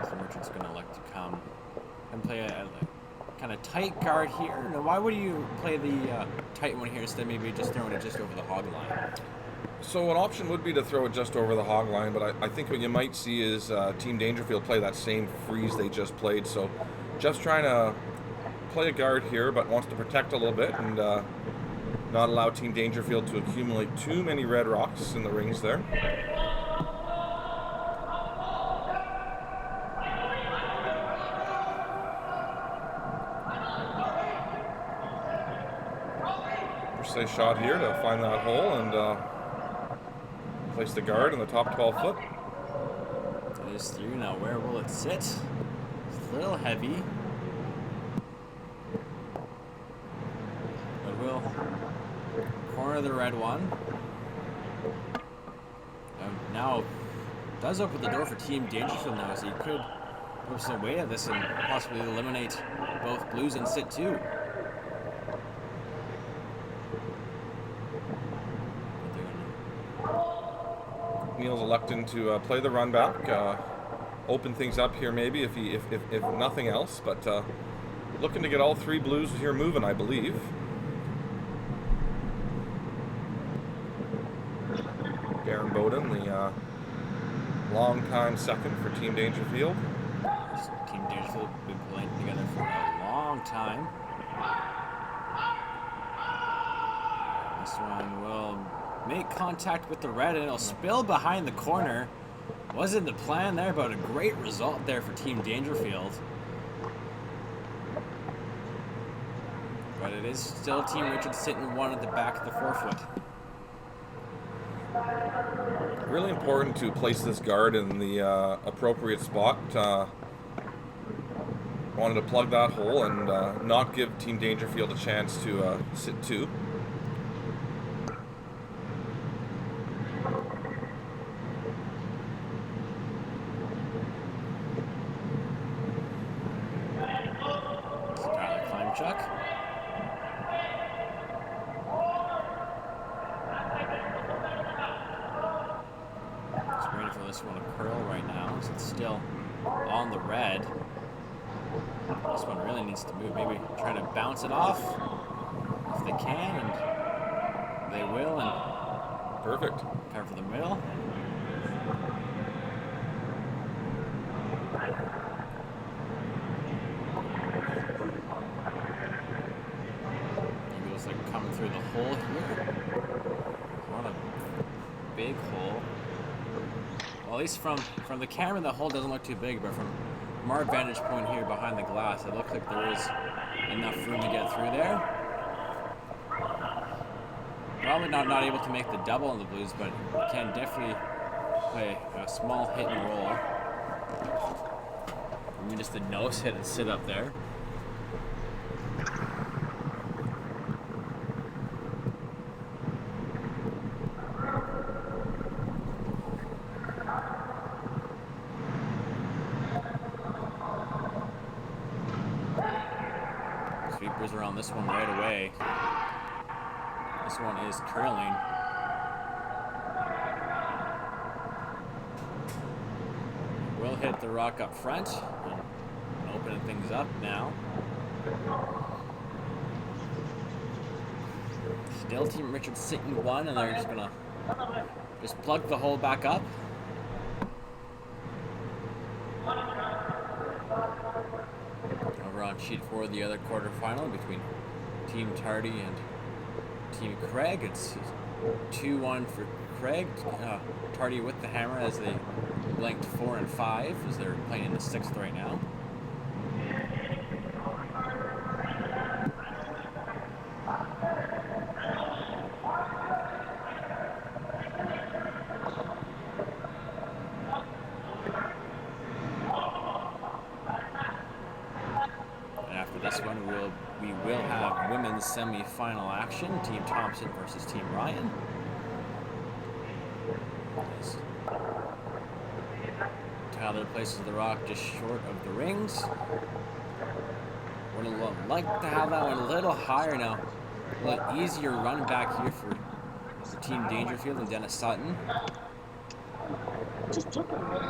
So Richard's going to elect to come and play a kind of tight guard here. Now, why would you play the tight one here instead of maybe just throwing it just over the hog line? So an option would be to throw it just over the hog line, but I think what you might see is Team Dangerfield play that same freeze they just played. So just trying to play a guard here, but wants to protect a little bit and not allow Team Dangerfield to accumulate too many red rocks in the rings there. Say shot here to find that hole and place the guard in the top 12 foot. It is through. Now where will it sit? It's a little heavy. But we'll corner the red one. Now does open the door for Team Dangerfield now, so you could put some weight at this and possibly eliminate both blues and sit two. Neil's electing to play the run back, open things up here maybe if nothing else, but looking to get all three blues here moving, I believe. Darren Bowden, the long-time second for Team Dangerfield. Team Dangerfield have been playing together for a long time. This one will make contact with the red and it'll spill behind the corner. Wasn't the plan there, but a great result there for Team Dangerfield. But but it is still Team Richard sitting one at the back of the forefoot. Really important to place this guard in the appropriate spot. Wanted to plug that hole and not give Team Dangerfield a chance to sit two. Chuck. Just waiting for this one to curl right now, so it's still on the red. This one really needs to move, maybe try to bounce it off if they can, and they will, and perfect. Cover for the middle. Coming through the hole here. Not a big hole. Well, at least from the camera, the hole doesn't look too big, but from our vantage point here behind the glass, it looks like there is enough room to get through there. Probably not able to make the double on the Blues, but can definitely play a small hit and roll. Maybe just a nose hit and sit up there. Sweepers are on this one right away. This one is curling. Will hit the rock up front and opening things up now. Still Team Richard sitting one, and they're just gonna plug the hole back up. Over on sheet 4, the other quarterfinal between Team Tardy and Team Craig. It's 2-1 for Craig. Tardy with the hammer as they blanked 4 and 5 as they're playing in the 6th right now. We will have women's semi-final action. Team Thompson versus Team Ryan. Tyler places the rock just short of the rings. Would like to have that one a little higher now. A little easier run back here for Team Dangerfield and Dennis Sutton. Just took it right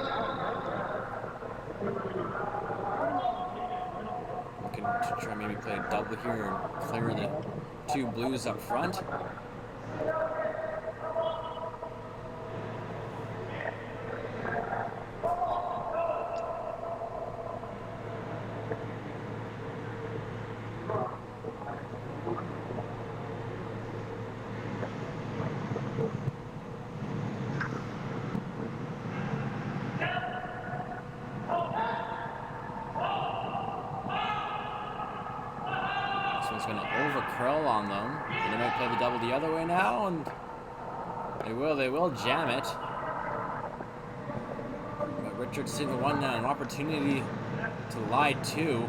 Looking to try maybe play a double here and clear the 2 Blues up front. Going to over curl on them, and they might play the double the other way now, and they will jam it. But Richard's sitting one now, an opportunity to lie 2.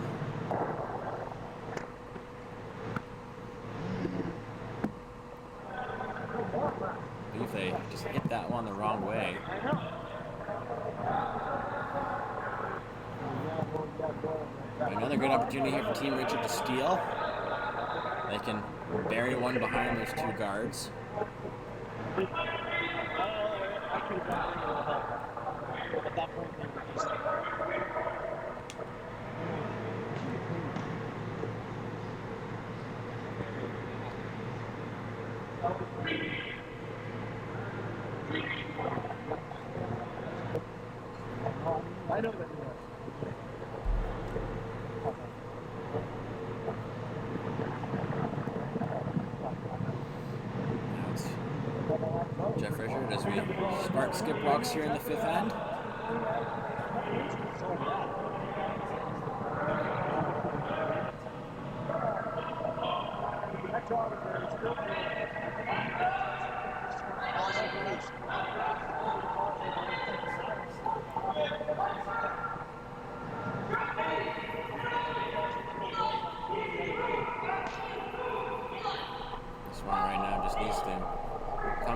I believe they just hit that one the wrong way. Another good opportunity here for Team Richard to steal. They can bury one behind those 2 guards. I know that. Jeff Richard as we spark skip rocks here in the 5th end.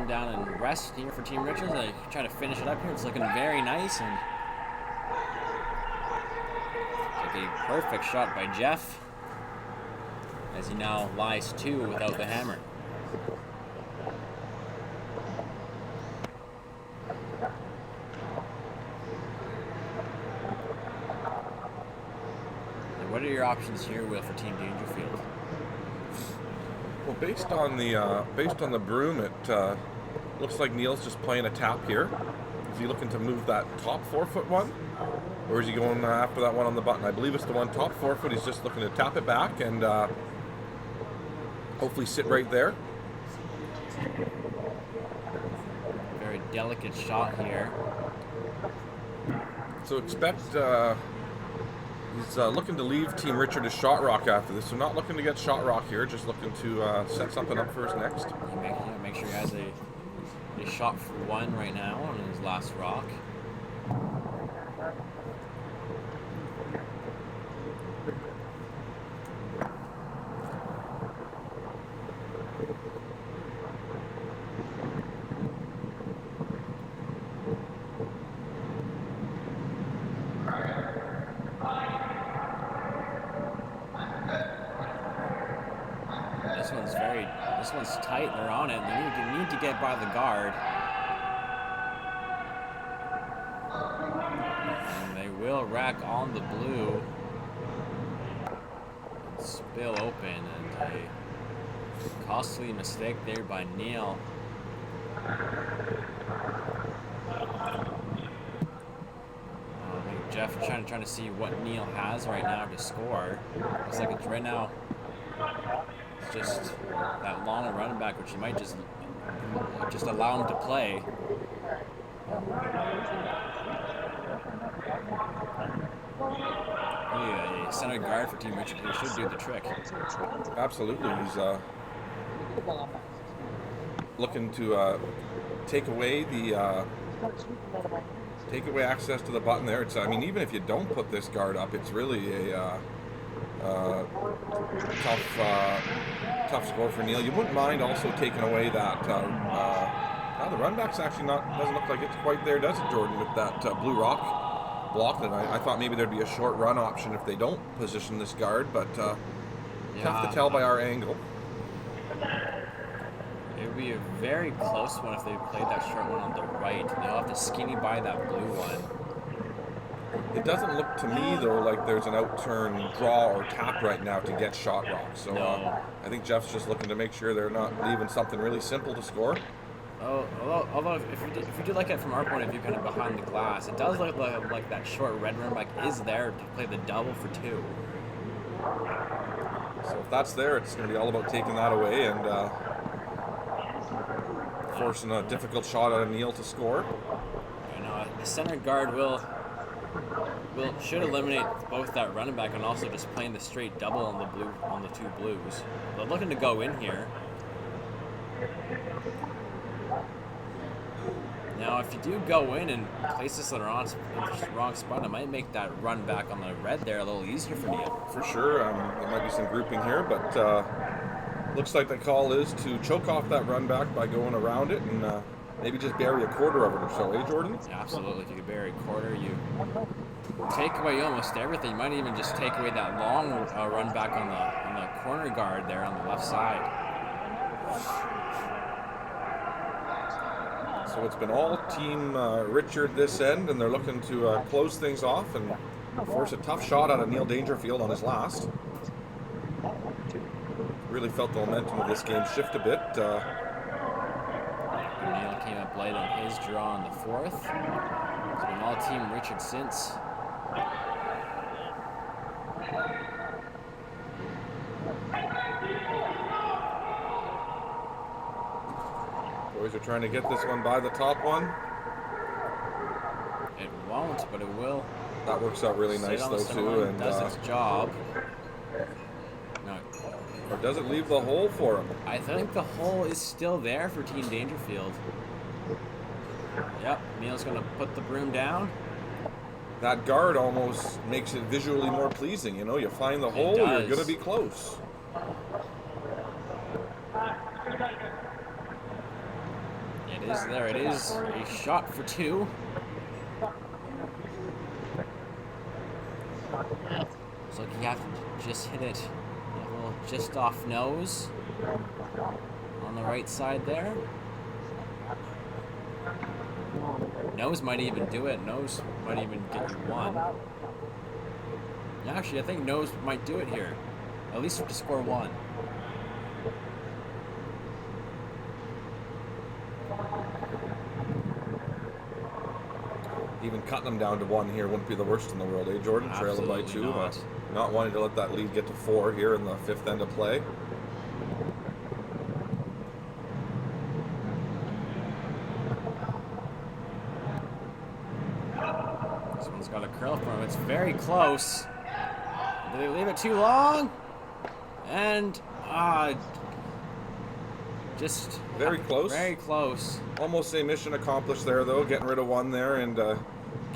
come down and rest here for Team Richards. They try to finish it up here. It's looking very nice, and it's like a perfect shot by Jeff as he now lies 2 without the hammer. And what are your options here, Will, for Team Dangerfield? Well, based on the broom, it looks like Neil's just playing a tap here. Is he looking to move that top 4-foot one, or is he going after that one on the button? I believe it's the one top 4-foot. He's just looking to tap it back and hopefully sit right there. Very delicate shot here. So expect he's looking to leave Team Richard a shot rock after this. So not looking to get shot rock here, just looking to set something up for us next. Make sure he has a shot for 1 right now on his last rock. This one's tight. They're on it. They need to get by the guard. And they will rack on the blue. And Spill open, and a costly mistake there by Neil. I think Jeff trying to see what Neil has right now to score. Looks like it's right now. Just that long running back, which he might just allow him to play. Really, a center guard for Team Richard here should do the trick. Absolutely, he's looking to take away access to the button there. It's, I mean, even if you don't put this guard up, it's really a tough score for Neil. You wouldn't mind also taking away that. The run back's actually doesn't look like it's quite there, does it, Jordan? With that blue rock blocked it. I thought maybe there'd be a short run option if they don't position this guard, but tough to tell by our angle. It would be a very close one if they played that short one on the right. They'll have to skinny by that blue one. It doesn't look to me, though, like there's an out-turn draw or tap right now to get shot rock. So no. I think Jeff's just looking to make sure they're not leaving something really simple to score. Although if you do like it from our point of view, kind of behind the glass, it does look like that short red run back is there to play the double for 2. So if that's there, it's going to be all about taking that away and forcing a difficult shot out of Neil to score. The center guard should eliminate both that running back and also just playing the straight double on the 2 blues. They're looking to go in here. Now, if you do go in and place this in the wrong spot, it might make that run back on the red there a little easier for Neil. For sure. There might be some grouping here, but looks like the call is to choke off that run back by going around it and maybe just bury a quarter of it or so, eh, Jordan? Absolutely. If you could bury a quarter, you take away almost everything. You might even just take away that long run back on the corner guard there on the left side. So it's been all Team Richard this end, and they're looking to close things off and force a tough shot out of Neil Dangerfield on his last. Really felt the momentum of this game shift a bit. Neil came up late on his draw on the 4th. It's been all Team Richard since. Boys are trying to get this one by the top one. It won't, but it will. That works out really nice though too, and does its job. No. Or does it leave the hole for him? I think the hole is still there for Team Dangerfield. Yep, Neil's gonna put the broom down. That guard almost makes it visually more pleasing. You know, you find the hole, you're gonna be close. There it is. A shot for two. Looks like you have to just hit it a little just off nose on the right side there. Nose might even do it. Nose might even get you one. Actually, I think nose might do it here. At least to score one. Even cutting them down to one here wouldn't be the worst in the world, eh, Jordan? Trailing by two. Not wanting to let that lead get to 4 here in the 5th end of play. This one's got a curl from him. It's very close. Did they leave it too long? And just very close. Very close. Almost a mission accomplished there, though. Getting rid of one there and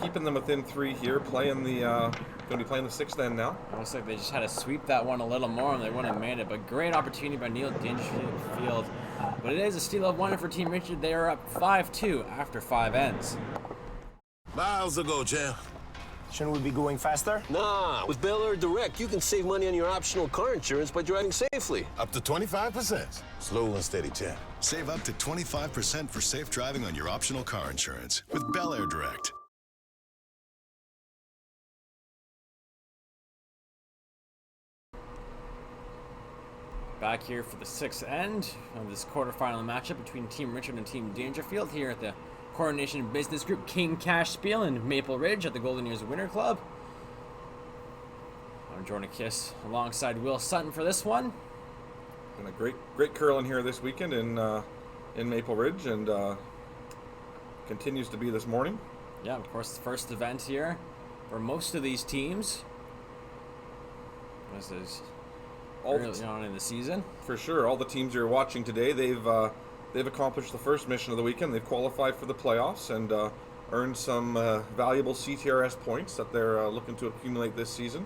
keeping them within 3 here. Playing the going to be playing the 6th end now. Looks like they just had to sweep that one a little more and they wouldn't have made it. But great opportunity by Neil Dangerfield. But it is a steal of one for Team Richard. They are up 5-2 after 5 ends. Miles to go, champ. Shouldn't we be going faster? Nah, with Bel Air Direct, you can save money on your optional car insurance by driving safely. Up to 25%. Slow and steady, champ. Save up to 25% for safe driving on your optional car insurance with Bel Air Direct. Back here for the 6th end of this quarterfinal matchup between Team Richard and Team Dangerfield here at the Coronation Business Group King Cash Spiel in Maple Ridge at the Golden Years Winter Club. I'm Jordan Kiss alongside Will Sutton for this one. And a great curling here this weekend in Maple Ridge, and continues to be this morning. Yeah, of course, the first event here for most of these teams. This is early on in the season. For sure, all the teams you're watching today, they've accomplished the first mission of the weekend. They've qualified for the playoffs and earned some valuable CTRS points that they're looking to accumulate this season.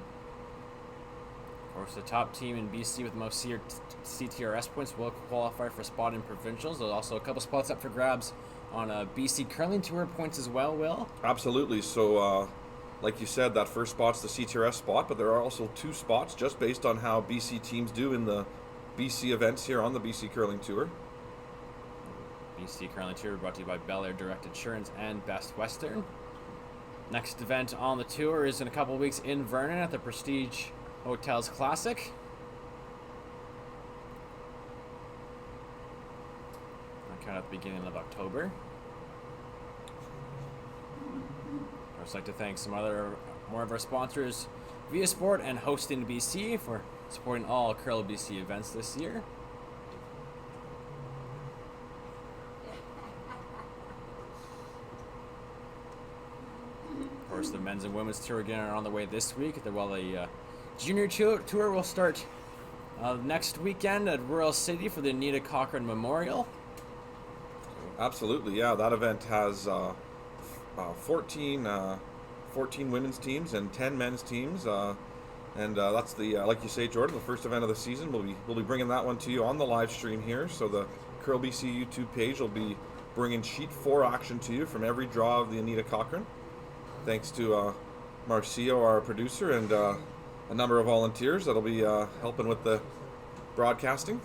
Of course, the top team in BC with the most CTRS points will qualify for a spot in provincials. There's also a couple spots up for grabs on BC Curling Tour points as well, Will. Absolutely. So, like you said, that first spot's the CTRS spot, but there are also 2 spots just based on how BC teams do in the BC events here on the BC Curling Tour. BC Curling Tour brought to you by Bel Air Direct Insurance and Best Western. Next event on the tour is in a couple weeks in Vernon at the Prestige Hotels Classic. Kind of at the beginning of October. I'd just like to thank more of our sponsors, Via Sport and Hosting BC, for supporting all Curl BC events this year. Of course, the men's and women's tour again are on the way this week. While the junior tour will start next weekend at Royal City for the Anita Cochran Memorial. Absolutely, yeah. That event has 14 women's teams and 10 men's teams, and that's the like you say, Jordan, the first event of the season. We'll be bringing that one to you on the live stream here. So the Curl BC YouTube page will be bringing Sheet 4 action to you from every draw of the Anita Cochran. Thanks to Marcio, our producer, and a number of volunteers that'll be helping with the broadcasting.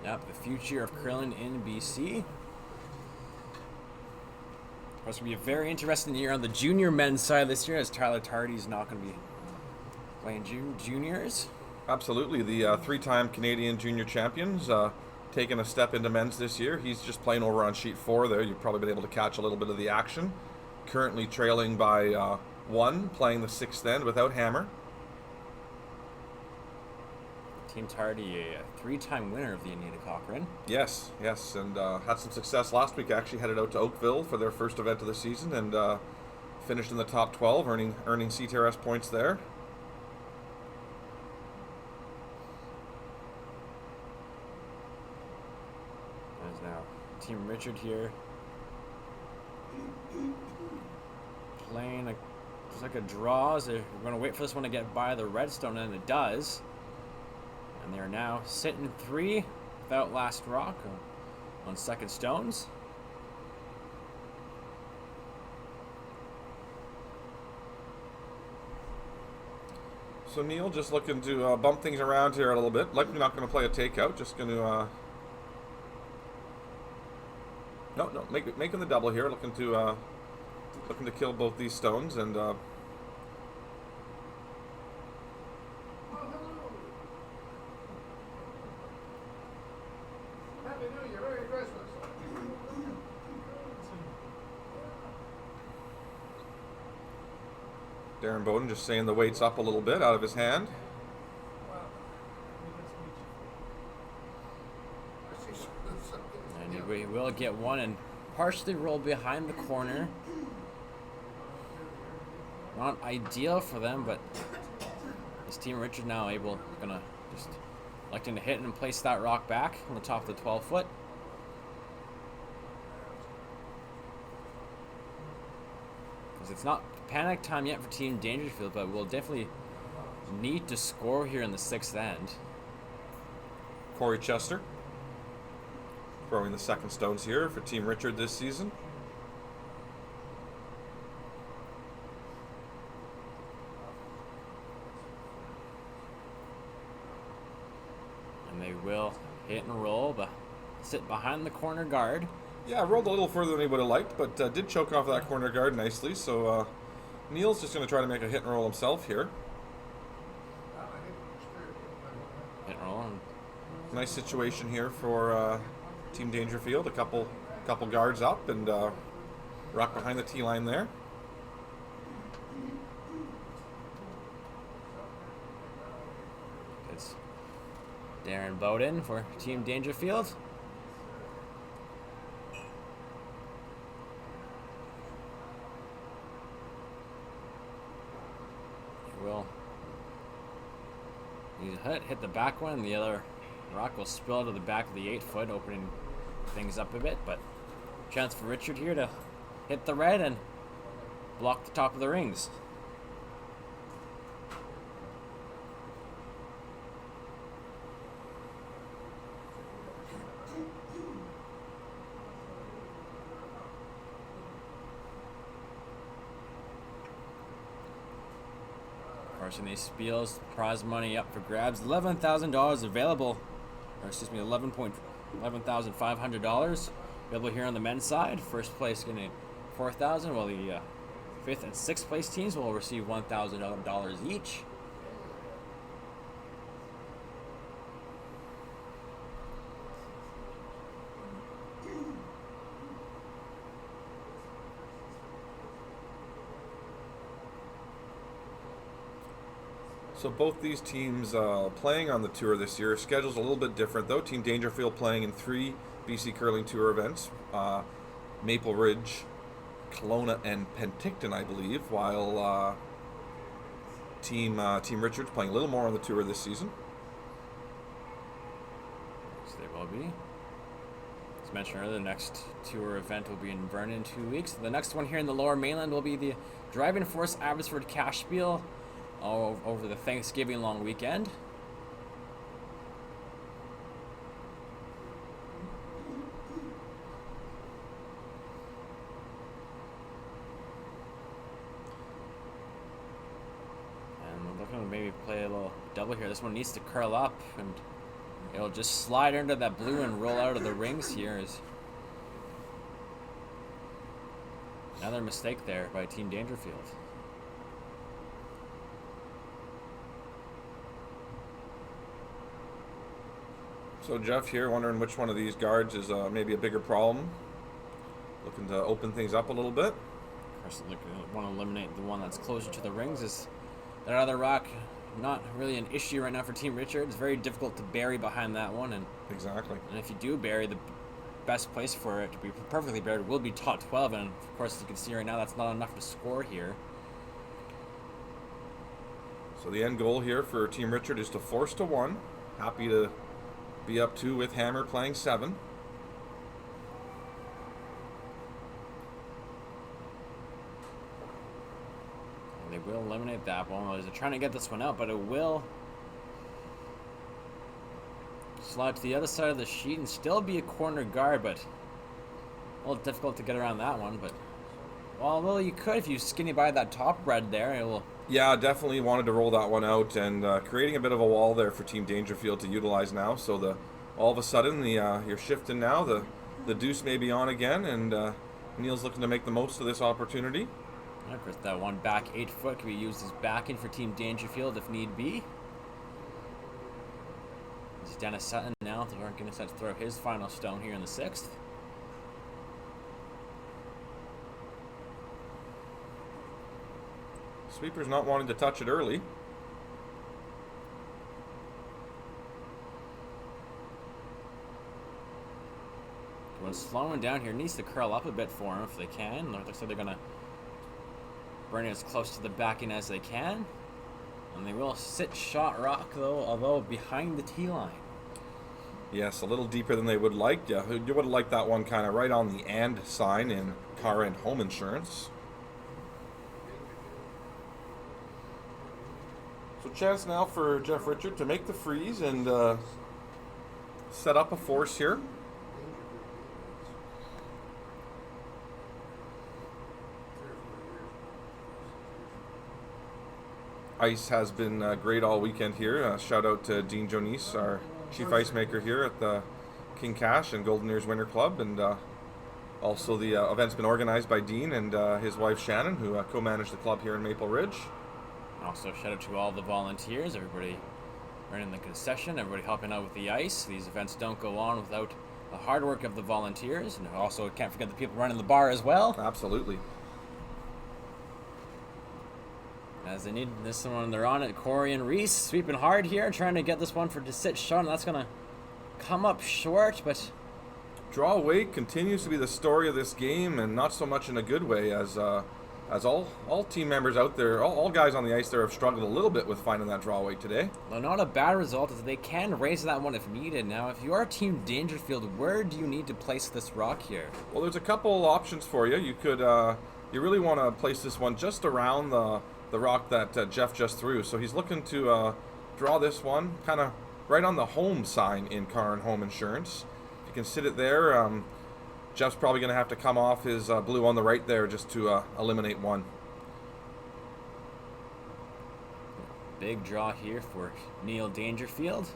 Yep, the future of curling in BC. It's going to be a very interesting year on the junior men's side this year, as Tyler Tardy's not going to be playing juniors. Absolutely. The 3-time Canadian junior champions taking a step into men's this year. He's just playing over on Sheet 4 there. You've probably been able to catch a little bit of the action. Currently trailing by 1, playing the 6th end without hammer. Team Tardy, a 3-time winner of the Anita Cochran. Yes, and had some success last week. Actually headed out to Oakville for their first event of the season and finished in the top 12, earning CTRS points there. There's now Team Richard here, playing just like a draw. As they're going to wait for this one to get by the redstone, and it does. And they are now sitting 3 without last rock on second stones. So Neil just looking to bump things around here a little bit. Likely not going to play a takeout. Just going to no, making the double here. Looking to kill both these stones and. Darren Bowden just saying the weight's up a little bit out of his hand. And he will get one and partially roll behind the corner. Not ideal for them, but his Team Richard now gonna just electing to hit and place that rock back on the top of the 12 foot. Because it's not panic time yet for Team Dangerfield, but we'll definitely need to score here in the 6th end. Corey Chester throwing the second stones here for Team Richard this season. And they will hit and roll, but sit behind the corner guard. Yeah, rolled a little further than he would have liked, but did choke off that corner guard nicely. So Neil's just going to try to make a hit and roll himself here. Hit and roll. Nice situation here for Team Dangerfield. A couple guards up and rock behind the tee line there. It's Darren Bowden for Team Dangerfield. Will hit the back one, and the other rock will spill to the back of the 8 foot, opening things up a bit. But chance for Richard here to hit the red and block the top of the rings. In these Spiels, prize money up for grabs. $11,000 available, or excuse me, $11,500 available here on the men's side. First place getting $4,000, while the 5th and 6th place teams will receive $1,000 each. So both these teams playing on the tour this year. Schedule's a little bit different though. Team Dangerfield playing in 3 BC Curling Tour events. Maple Ridge, Kelowna, and Penticton, I believe, while Team Richard's playing a little more on the tour this season. Yes, they will be. As mentioned earlier, the next tour event will be in Vernon in 2 weeks. The next one here in the Lower Mainland will be the Driving Force Abbotsford Cash Spiel over the Thanksgiving long weekend. And we're looking to maybe play a little double here. This one needs to curl up, and it'll just slide under that blue and roll out of the rings here. Is another mistake there by Team Dangerfield. So Jeff here wondering which one of these guards is maybe a bigger problem. Looking to open things up a little bit. Of course, want to eliminate the one that's closer to the rings. Is that other rock not really an issue right now for Team Richard? It's very difficult to bury behind that one, and exactly. And if you do bury, the best place for it to be perfectly buried will be top 12, and of course, as you can see right now, that's not enough to score here. So the end goal here for Team Richard is to force to 1. Happy to be up 2 with Hammer playing 7. And they will eliminate that one. They're trying to get this one out, but it will slide to the other side of the sheet and still be a corner guard, but a little difficult to get around that one. But although you could, if you skinny by that top red there, it will Yeah, definitely wanted to roll that one out, and creating a bit of a wall there for Team Dangerfield to utilize now. So all of a sudden you're shifting now. The deuce may be on again, and Neil's looking to make the most of this opportunity. Of course, that one back 8 foot can be used as backing for Team Dangerfield if need be. It's Dennis Sutton now. They aren't going to set to throw his final stone here in the 6th. Sweeper's not wanting to touch it early. When slowing down here, needs to curl up a bit for him if they can. Like I said, they're going to bring it as close to the backing as they can. And they will sit shot rock, though, although behind the tee line. Yes, a little deeper than they would like. Yeah, you would have liked that one kind of right on the and sign in car and home insurance. So chance now for Jeff Richard to make the freeze and set up a force here. Ice has been great all weekend here. Shout out to Dean Jonis, our chief ice maker here at the King Cash and Golden Ears Winter Club, and also the event's been organized by Dean and his wife Shannon, who co-manage the club here in Maple Ridge. Also, shout out to all the volunteers, everybody running the concession, everybody helping out with the ice. These events don't go on without the hard work of the volunteers, and also can't forget the people running the bar as well. Absolutely. As they need this one, they're on it. Corey and Reese sweeping hard here, trying to get this one for to sit shot, and that's going to come up short, but draw away continues to be the story of this game, and not so much in a good way, as all team members out there, all guys on the ice there have struggled a little bit with finding that draw away today. Well, not a bad result, as they can raise that one if needed. Now, if you are Team Dangerfield, where do you need to place this rock here? Well, there's a couple options for you. You could, you really want to place this one just around the rock that Jeff just threw. So he's looking to draw this one kind of right on the home sign in car and home insurance. If you can sit it there, Jeff's probably going to have to come off his blue on the right there just to eliminate one. Big draw here for Neil Dangerfield.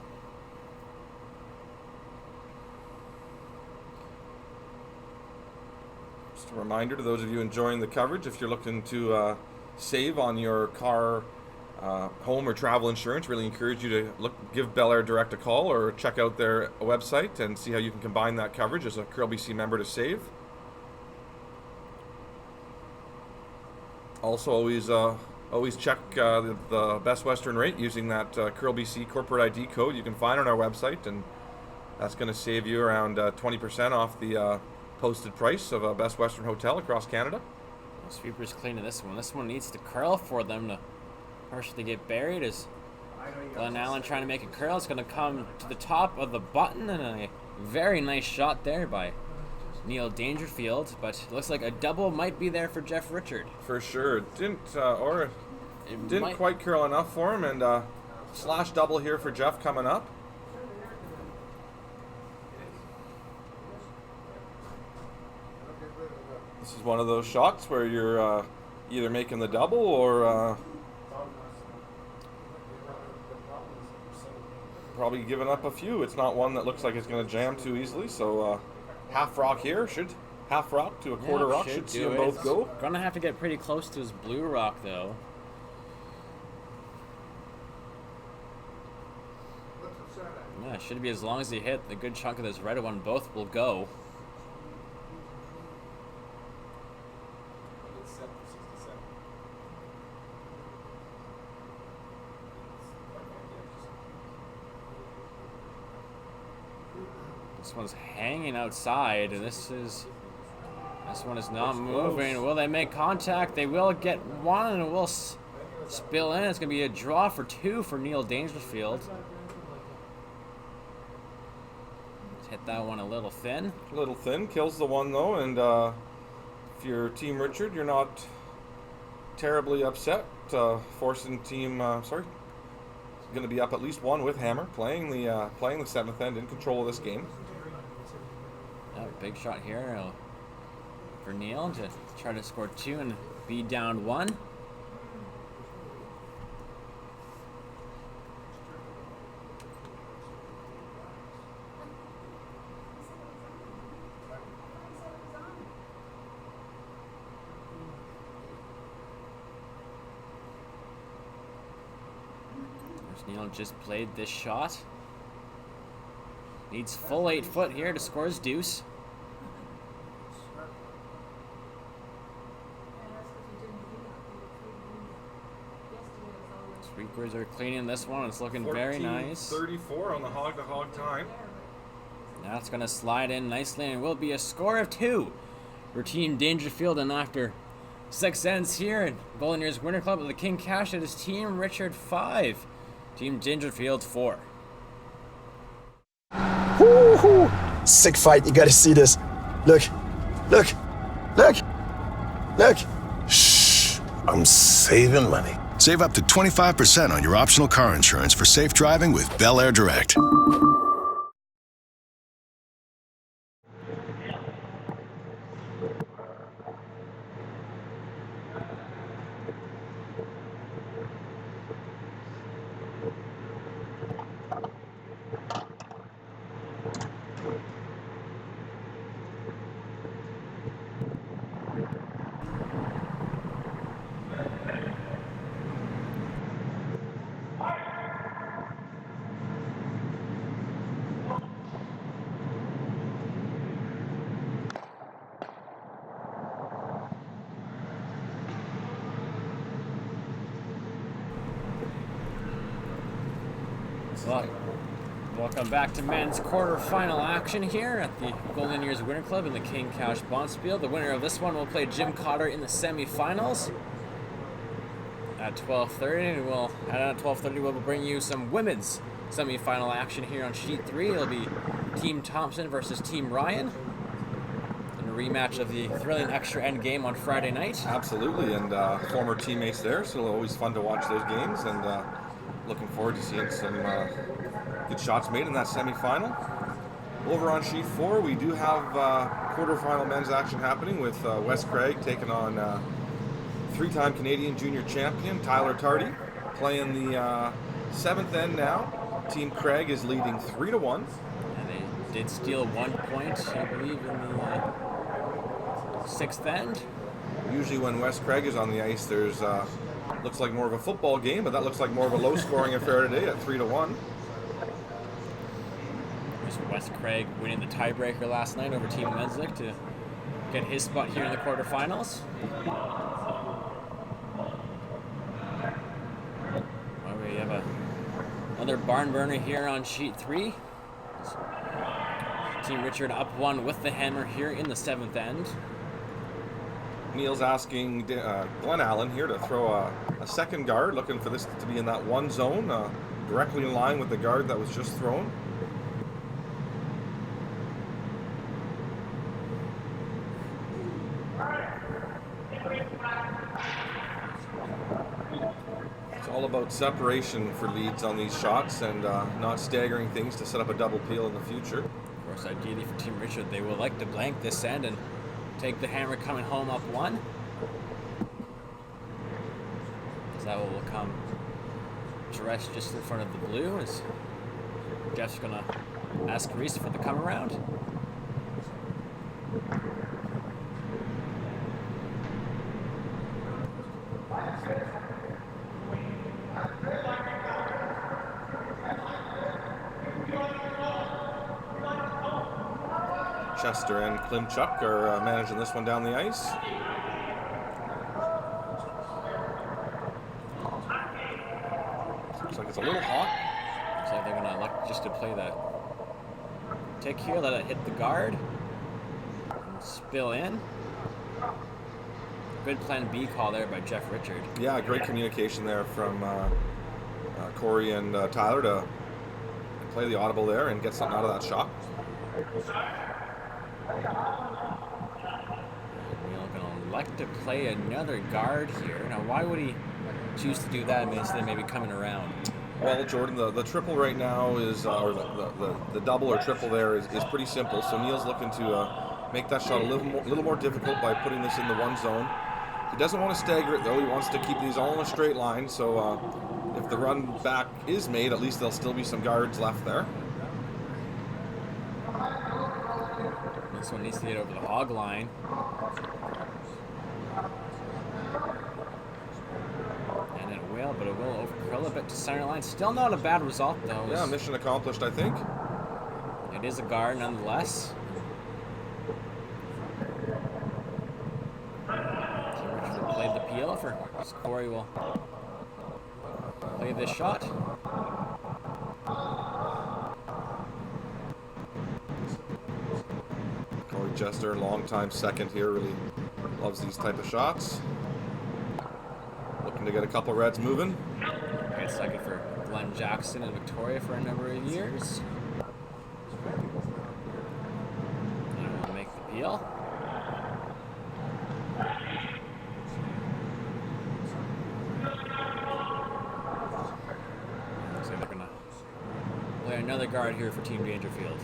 Just a reminder to those of you enjoying the coverage, if you're looking to save on your car, home or travel insurance, really encourage you to give Bel Air Direct a call or check out their website and see how you can combine that coverage as a Curl BC member to save. Also, always check the Best Western rate using that Curl BC corporate ID code you can find on our website, and that's going to save you around 20% off the posted price of a Best Western hotel across Canada. Sweeper's cleaning this one. This one needs to curl for them to partially get buried. As Glenn Allen trying to make a curl, it's going to come to the top of the button, and a very nice shot there by Neil Dangerfield. But it looks like a double might be there for Jeff Richard. For sure, didn't quite curl enough for him, and slash double here for Jeff coming up. This is one of those shots where you're either making the double or probably giving up a few. It's not one that looks like it's going to jam too easily, so half rock here half rock to a quarter rock should see them both go. Gonna have to get pretty close to his blue rock though. Yeah, should be as long as he hit a good chunk of this red one, both will go. This one's hanging outside, and this one is not moving. Will they make contact? They will get one, and it will spill in. It's going to be a draw for two for Neil Dangerfield. Let's hit that one a little thin. A little thin, kills the one though, and if you're Team Richard, you're not terribly upset. Forcing Team, going to be up at least one with Hammer, playing the seventh end in control of this game. Yeah, big shot here for Neil to try to score two and be down one. Neal just played this shot. Needs full 8 foot here to score his deuce. Sweepers are cleaning this one. It's looking very nice. 34 on the hog-to-hog time. Now it's going to slide in nicely and will be a score of 2 for Team Dangerfield. And after 6 ends here, and Golden Years Winter Club of the King Cash, it is Team Richard 5, Team Dangerfield 4. Woo-hoo. Sick fight, you gotta see this. Look, look, look, look. Shh. I'm saving money. Save up to 25% on your optional car insurance for safe driving with Bel Air Direct. So, welcome back to men's quarterfinal action here at the Golden Years Winter Club in the King Cash Bonspiel. The winner of this one will play Jim Cotter in the semifinals at 12:30. And at 12:30 we'll bring you some women's semifinal action here on sheet 3. It'll be Team Thompson versus Team Ryan in a rematch of the thrilling extra end game on Friday night. Absolutely, and former teammates there, so it'll always fun to watch those games, and looking forward to seeing some good shots made in that semifinal. Over on sheet 4, we do have quarterfinal men's action happening with Wes Craig taking on 3-time Canadian junior champion Tyler Tardy, playing the 7th end now. Team Craig is leading 3-1. And they did steal 1 point, I believe, in the 6th end. Usually when Wes Craig is on the ice, there's looks like more of a football game, but that looks like more of a low-scoring affair today at 3-1. There's Wes Craig winning the tiebreaker last night over Team Menslick to get his spot here in the quarterfinals. Well, we have another barn burner here on sheet 3. Team Richard up 1 with the hammer here in the 7th end. Neal's asking Glenn Allen here to throw a second guard, looking for this to be in that 1 zone, directly in line with the guard that was just thrown. It's all about separation for leads on these shots and not staggering things to set up a double peel in the future. Of course, ideally for Team Richard, they will like to blank this end and take the hammer coming home up 1. As that will come to rest just in front of the blue, as Jeff's going to ask Reese for the come around. Chester and Klimchuk are managing this one down the ice. Looks like it's a little hot. Looks like they're going to elect just to play that tick here, let it hit the guard, and spill in. Good plan B call there by Jeff Richard. Yeah, great communication there from Corey and Tyler to play the audible there and get something out of that shot. Neal going to elect to play another guard here. Now, why would he choose to do that instead of maybe coming around? Well, Jordan, the triple right now is, or the double or triple there is pretty simple. So Neal's looking to make that shot a little more difficult by putting this in the 1 zone. He doesn't want to stagger it though. He wants to keep these all in a straight line. So if the run back is made, at least there'll still be some guards left there. This one needs to get over the hog line. And it will, but it will overcurl a bit to center line. Still not a bad result, though. Yeah, mission accomplished, I think. It is a guard, nonetheless. Team Richard will play the peel for Corey will play this shot. Corey Chester, long-time second here, really loves these type of shots. Looking to get a couple reds moving. Great second for Glenn Jackson and Victoria for a number of years. And we'll make the peel. Looks like they're gonna play another guard here for Team Dangerfield.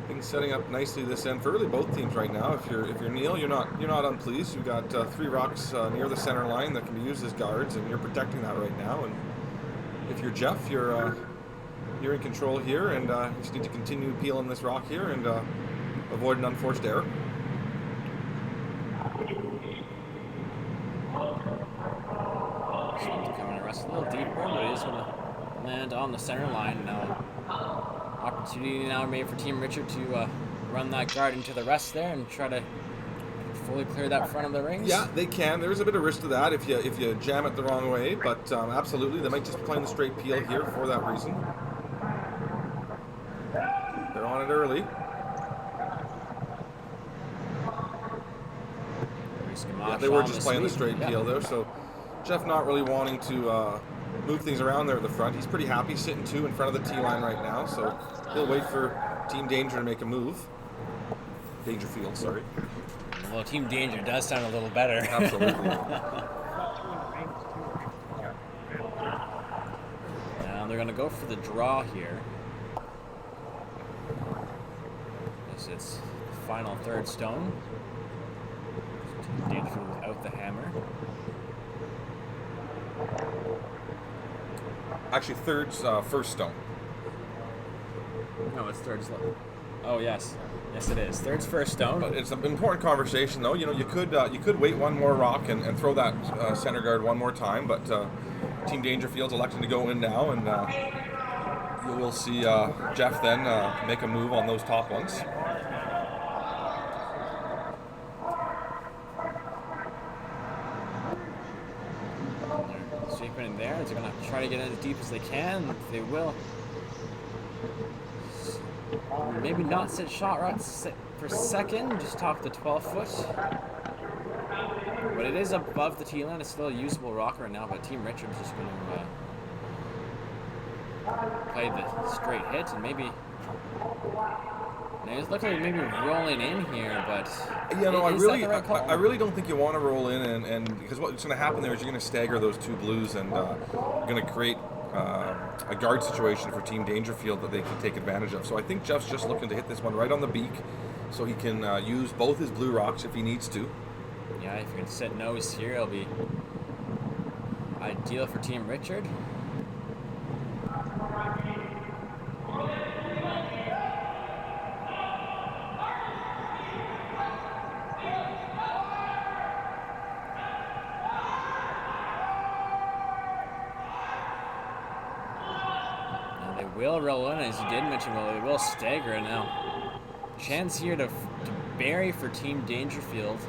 Things setting up nicely this end for really both teams right now. If you're Neil, you're not unpleased. You've got 3 rocks near the center line that can be used as guards, and you're protecting that right now. And if you're Jeff, you're in control here, and you just need to continue peeling this rock here and avoid an unforced error. This one's coming to rest a little deeper, but it is going to land on the center line now. Opportunity now made for Team Richard to run that guard into the rest there and try to fully clear that front of the rings. Yeah, they can. There is a bit of risk to that if you jam it the wrong way, but absolutely, they might just be playing the straight peel here for that reason. They're on it early. Yeah, they were just playing the straight peel there, so Jeff not really wanting to move things around there at the front. He's pretty happy sitting 2 in front of the T line right now, so he'll wait for Team Danger to make a move. Dangerfield, sorry. Well, Team Danger does sound a little better. Absolutely. Now they're going to go for the draw here. As it's the final third stone. Team Dangerfield without the hammer. Actually, third's first stone. No, it's third's left. Oh yes, yes it is. Third's first stone. But it's an important conversation, though. You know, you could wait one more rock and throw that center guard one more time, but Team Dangerfield's electing to go in now, and you will see Jeff then make a move on those top ones. Sweeping in there. They're going to try to get in as deep as they can. They will. Maybe not sit shot right for second, just off the 12-foot. But it is above the tee line. It's still a usable rock right now, but Team Richard's just going to play the straight hit and maybe. It's looking like maybe rolling in here, but I really don't think you want to roll in, and because what's going to happen there is you're going to stagger those 2 blues, and you're going to create a guard situation for Team Dangerfield that they can take advantage of. So I think Jeff's just looking to hit this one right on the beak, so he can use both his blue rocks if he needs to. Yeah, if you can set nose here, it'll be ideal for Team Richard. Will roll in, as you did mention, well, they will stagger it now. Chance here to bury for Team Dangerfield.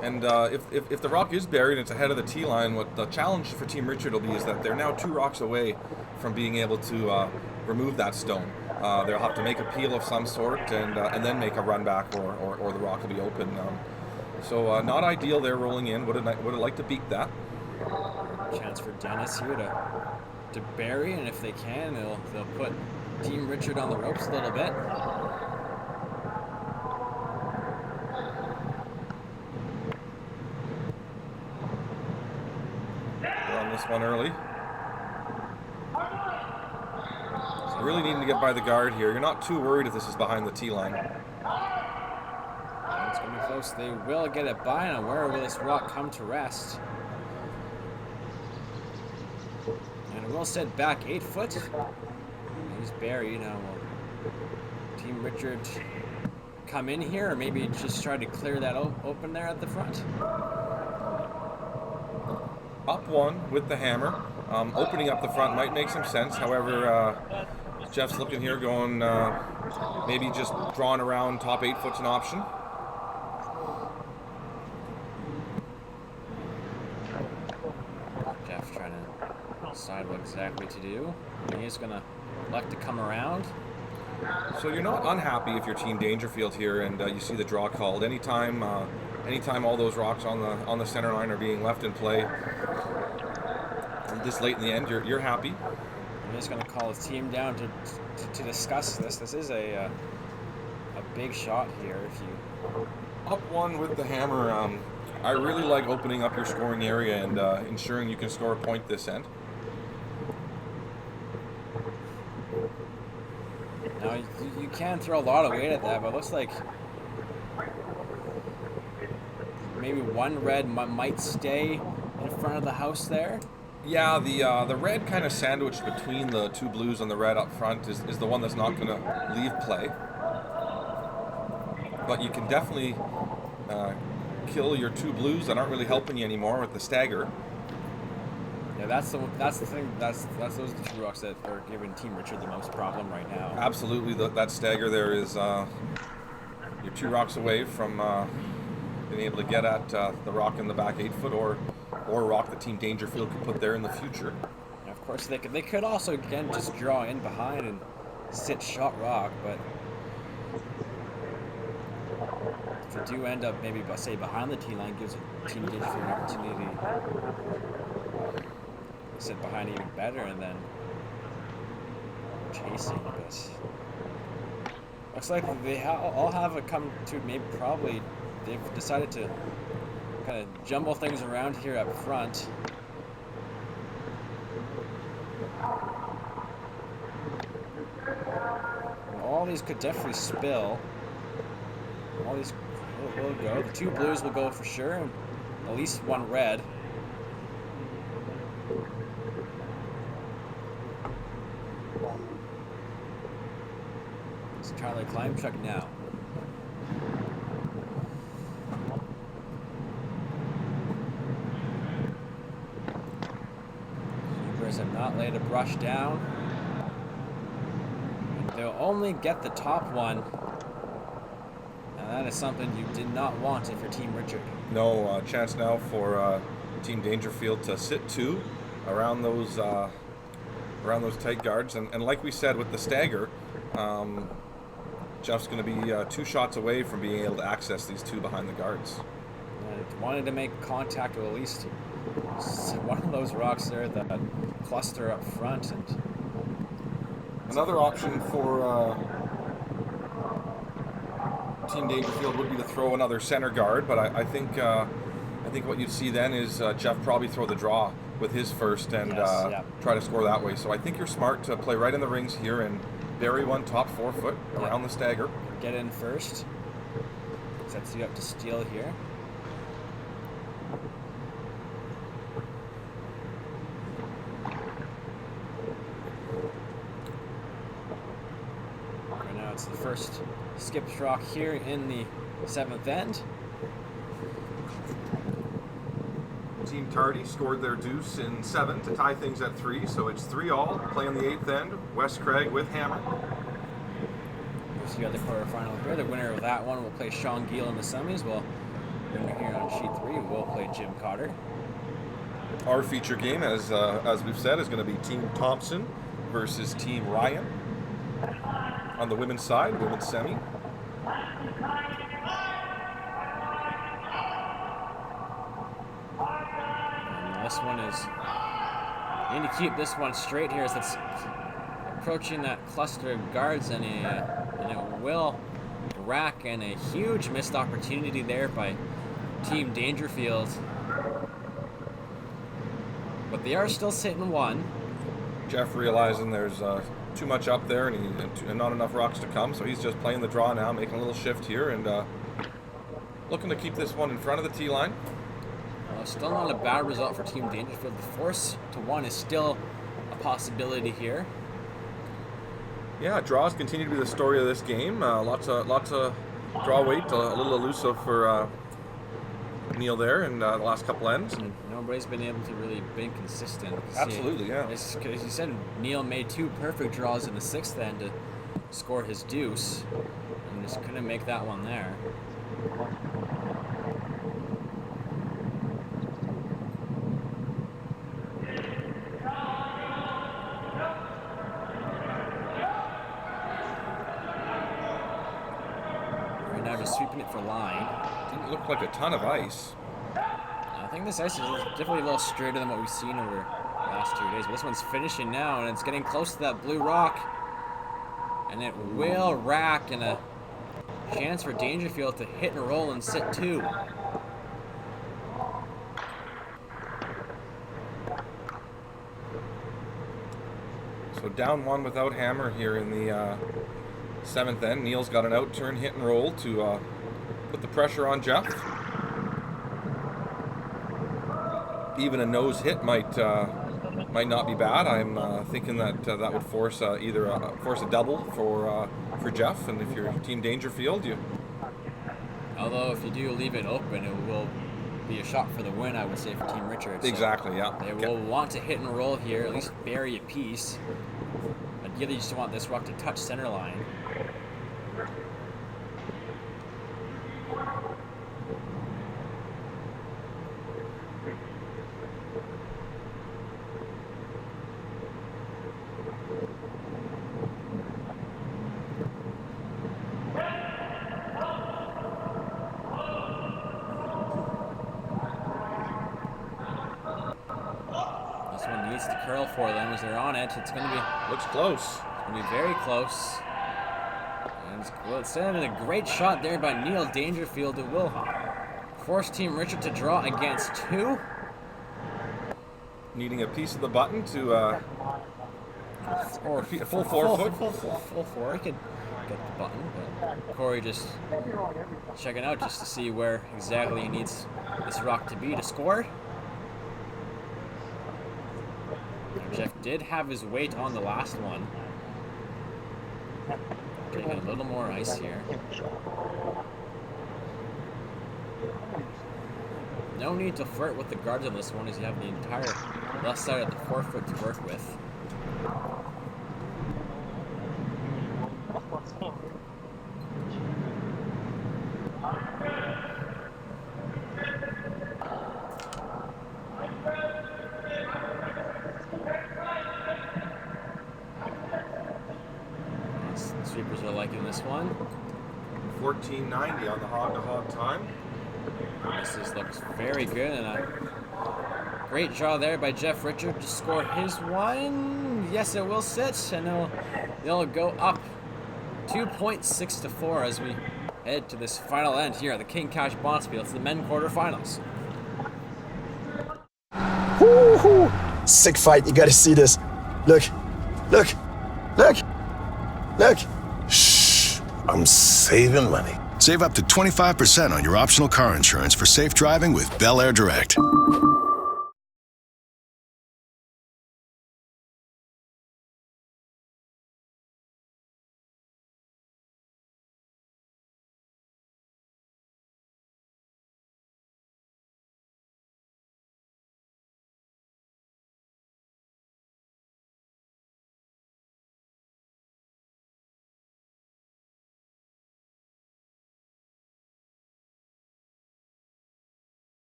And if the rock is buried and it's ahead of the tee line, what the challenge for Team Richard will be is that they're now 2 rocks away from being able to remove that stone. They'll have to make a peel of some sort and then make a run back, or the rock will be open. So not ideal there rolling in. Would have liked to beat that. Chance for Dennis here to bury, and if they can, they'll put Team Richard on the ropes a little bit. We're on this one early. So really needing to get by the guard here. You're not too worried if this is behind the tee line. It's going to be close. They will get it by. Now, where will this rock come to rest? And will sit back 8 foot. He's buried. Now will Team Richard come in here, or maybe just try to clear that open there at the front? Up one with the hammer. Opening up the front might make some sense. However, Jeff's looking here going maybe just drawing around top 8 foot's an option. Jeff trying to decide what exactly to do. He's going to elect to come around. So you're not unhappy if you're Team Dangerfield here and you see the draw called. Anytime all those rocks on the center line are being left in play this late in the end, you're happy. I'm just going to call his team down to discuss this. This is a big shot here. If you Up one with the hammer. I really like opening up your scoring area and ensuring you can score a point this end. Now you can throw a lot of weight at that, but it looks like maybe one red might stay in front of the house there. Yeah, the red kind of sandwiched between the two blues and the red up front is the one that's not going to leave play. But you can definitely kill your two blues that aren't really helping you anymore with the stagger. Yeah, that's the thing. Those are the two rocks that are giving Team Richard the most problem right now. Absolutely, that stagger there is you're 2 rocks away from being able to get at the rock in the back 8 foot or a rock that Team Dangerfield could put there in the future. And of course, they could also again just draw in behind and sit shot rock, but if they do end up maybe say behind the tee line, gives Team Dangerfield an opportunity to sit behind even better and then chasing. But looks like they all have it come to maybe probably they've decided to kind of jumble things around here up front. And all these could definitely spill. All these will go. The 2 blues will go for sure, and at least 1 red. Let's try the climb truck now. Have not laid a brush down. And they'll only get the top one, and that is something you did not want if you're Team Richard. No chance now for Team Dangerfield to sit 2 around those tight guards, and like we said with the stagger, Jeff's going to be 2 shots away from being able to access these 2 behind the guards. And wanted to make contact with at least one of those rocks there that cluster up front. And another option for Team Dangerfield would be to throw another center guard, but I think what you'd see then is Jeff probably throw the draw with his first and try to score that way. So I think you're smart to play right in the rings here and bury one top 4 foot around the stagger. Get in first. Sets you up to steal here. It's the first skipped rock here in the 7th end. Team Tardy scored their deuce in 7 to tie things at 3, so it's 3-all. Playing the 8th end, Wes Craig with hammer. Here's the other quarterfinal here. The winner of that one will play Sean Gill in the semis. Well, winner here on sheet 3 will play Jim Cotter. Our feature game, as we've said, is going to be Team Thompson versus Team Ryan. On the women's side, women's semi. And this one is, you need to keep this one straight here as it's approaching that cluster of guards, and it will rack, and a huge missed opportunity there by Team Dangerfield. But they are still sitting 1. Jeff realizing there's too much up there and not enough rocks to come, so he's just playing the draw now, making a little shift here and looking to keep this one in front of the tee line. Still not a bad result for Team Dangerfield. The 4-1 is still a possibility here. Yeah, draws continue to be the story of this game. Lots of draw weight, a little elusive for Neil there in the last couple ends. And nobody's been able to really be consistent. absolutely, yeah. As you said, Neil made 2 perfect draws in the 6th end to score his deuce, and just couldn't make that one there. Right now, just sweeping it for line. Didn't look like a ton of ice. I think this ice is definitely a little straighter than what we've seen over the last 2 days. But this one's finishing now, and it's getting close to that blue rock. And it will rack, and a chance for Dangerfield to hit and roll and sit 2. So down 1 without hammer here in the 7th end. Neil's got an out turn hit and roll to put the pressure on Jeff. Even a nose hit might not be bad. I'm thinking that that would force force a double for Jeff, and if you're Team Dangerfield, Although if you do leave it open, it will be a shot for the win, I would say, for Team Richard. So exactly, yeah. they will want to hit and roll here, at least bury a piece. Ideally, you just want this rock to touch center line. Needs to curl for them as they're on it. It's going to be Looks close. It's going to be very close. And it's a great shot there by Neil Dangerfield. It will force Team Richard to draw against 2. Needing a piece of the button to Or a full 4 foot. Full 4. He could get the button, but Corey just checking out just to see where exactly he needs this rock to be to score. Jeff did have his weight on the last one. Taking a little more ice here. No need to flirt with the guards on this one, as you have the entire left side of the 4 foot to work with. Sweepers are liking this one. 1490 on the hog-to-hog time. This looks very good, and a great draw there by Jeff Richard to score his one. Yes, it will sit, and they'll go up 2.6 to 4 as we head to this final end here at the King Cash Bond Spiel. It's the men quarterfinals. Woo-hoo! Sick fight, you gotta see this. Look, look, look, look. Shh, I'm saving money. Save up to 25% on your optional car insurance for safe driving with Bel Air Direct.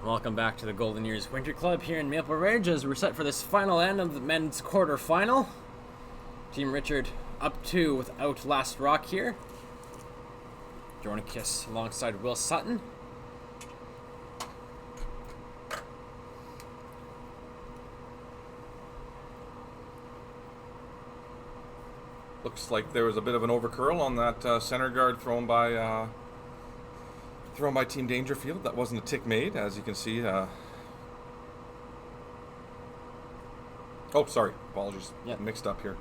Welcome back to the Golden Years Winter Club here in Maple Ridge as we're set for this final end of the men's quarterfinal. Team Richard up 2 without last rock here. Jordan Kiss alongside Will Sutton. Looks like there was a bit of an overcurl on that center guard thrown by Team Dangerfield. That wasn't a tick made, as you can see. Oh, sorry. Apologies. Yep. Mixed up here.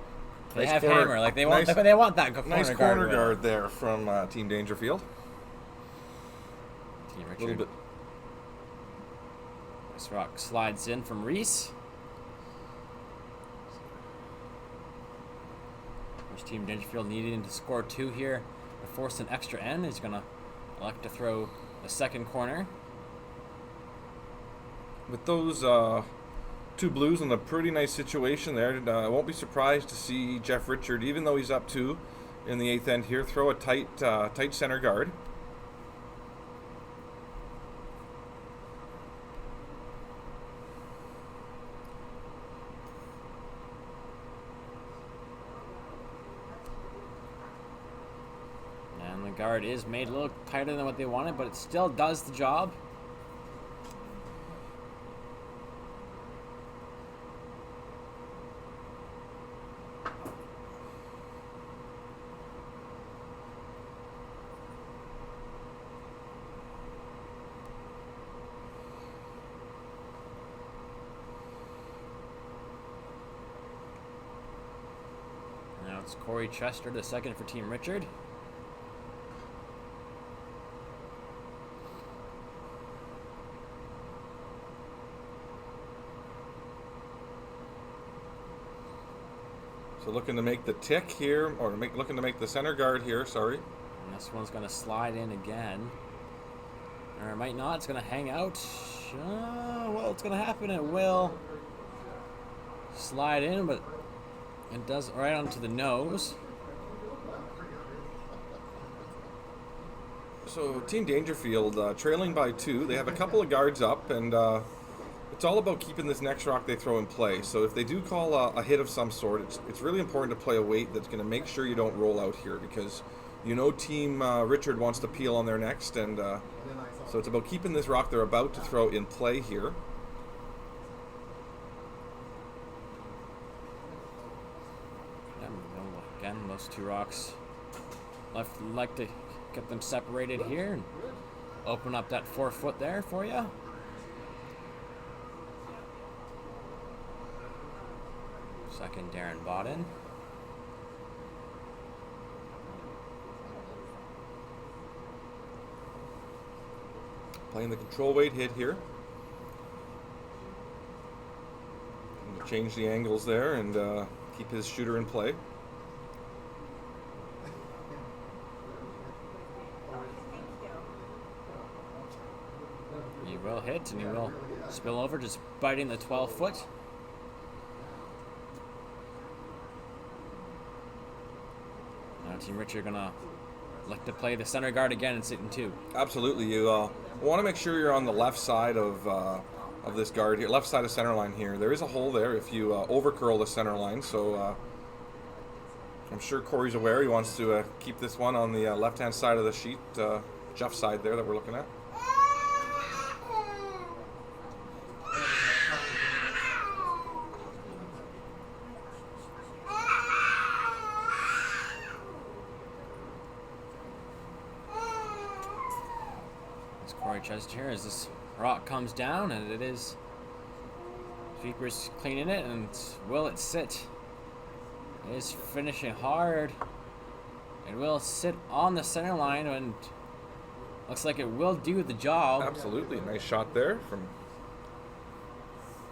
They Nice have corner- hammer, like they nice- want that corner Nice guard. corner Will. guard there from Team Dangerfield. Team A Richard. little bit. This rock slides in from Reese. First Team Dangerfield needing to score 2 here to force an extra end. He's gonna elect to throw the second corner. With those 2 blues in a pretty nice situation there, I won't be surprised to see Jeff Richard, even though he's up 2 in the 8th end here, throw a tight center guard. And the guard is made a little tighter than what they wanted, but it still does the job. Now it's Corey Chester, the second for Team Richard. So looking to make the tick here, or looking to make the center guard here, sorry. And this one's going to slide in again. Or it might not. It's going to hang out. Well, it's going to happen. It will slide in, but it does right onto the nose. So Team Dangerfield trailing by 2. They have a couple of guards up, and it's all about keeping this next rock they throw in play. So if they do call a hit of some sort, it's really important to play a weight that's going to make sure you don't roll out here, because you know Team Richard wants to peel on their next, and so it's about keeping this rock they're about to throw in play here. Again, those 2 rocks like to get them separated here and open up that 4 foot there for you. Second, Darren Bodden. Playing the control weight hit here. Change the angles there and keep his shooter in play. He will hit and he will spill over, just biting the 12 foot. Now Team Richard gonna look to play the center guard again and sit in 2. Absolutely, you want to make sure you're on the left side of this guard here, left side of center line here. There is a hole there if you overcurl the center line, so I'm sure Corey's aware. He wants to keep this one on the left-hand side of the sheet, Jeff's side there that we're looking at. Corey Chester here as this rock comes down, and it is Sweeper's cleaning it, and will it sit? It is finishing hard. It will sit on the center line, and looks like it will do the job. Absolutely, nice shot there from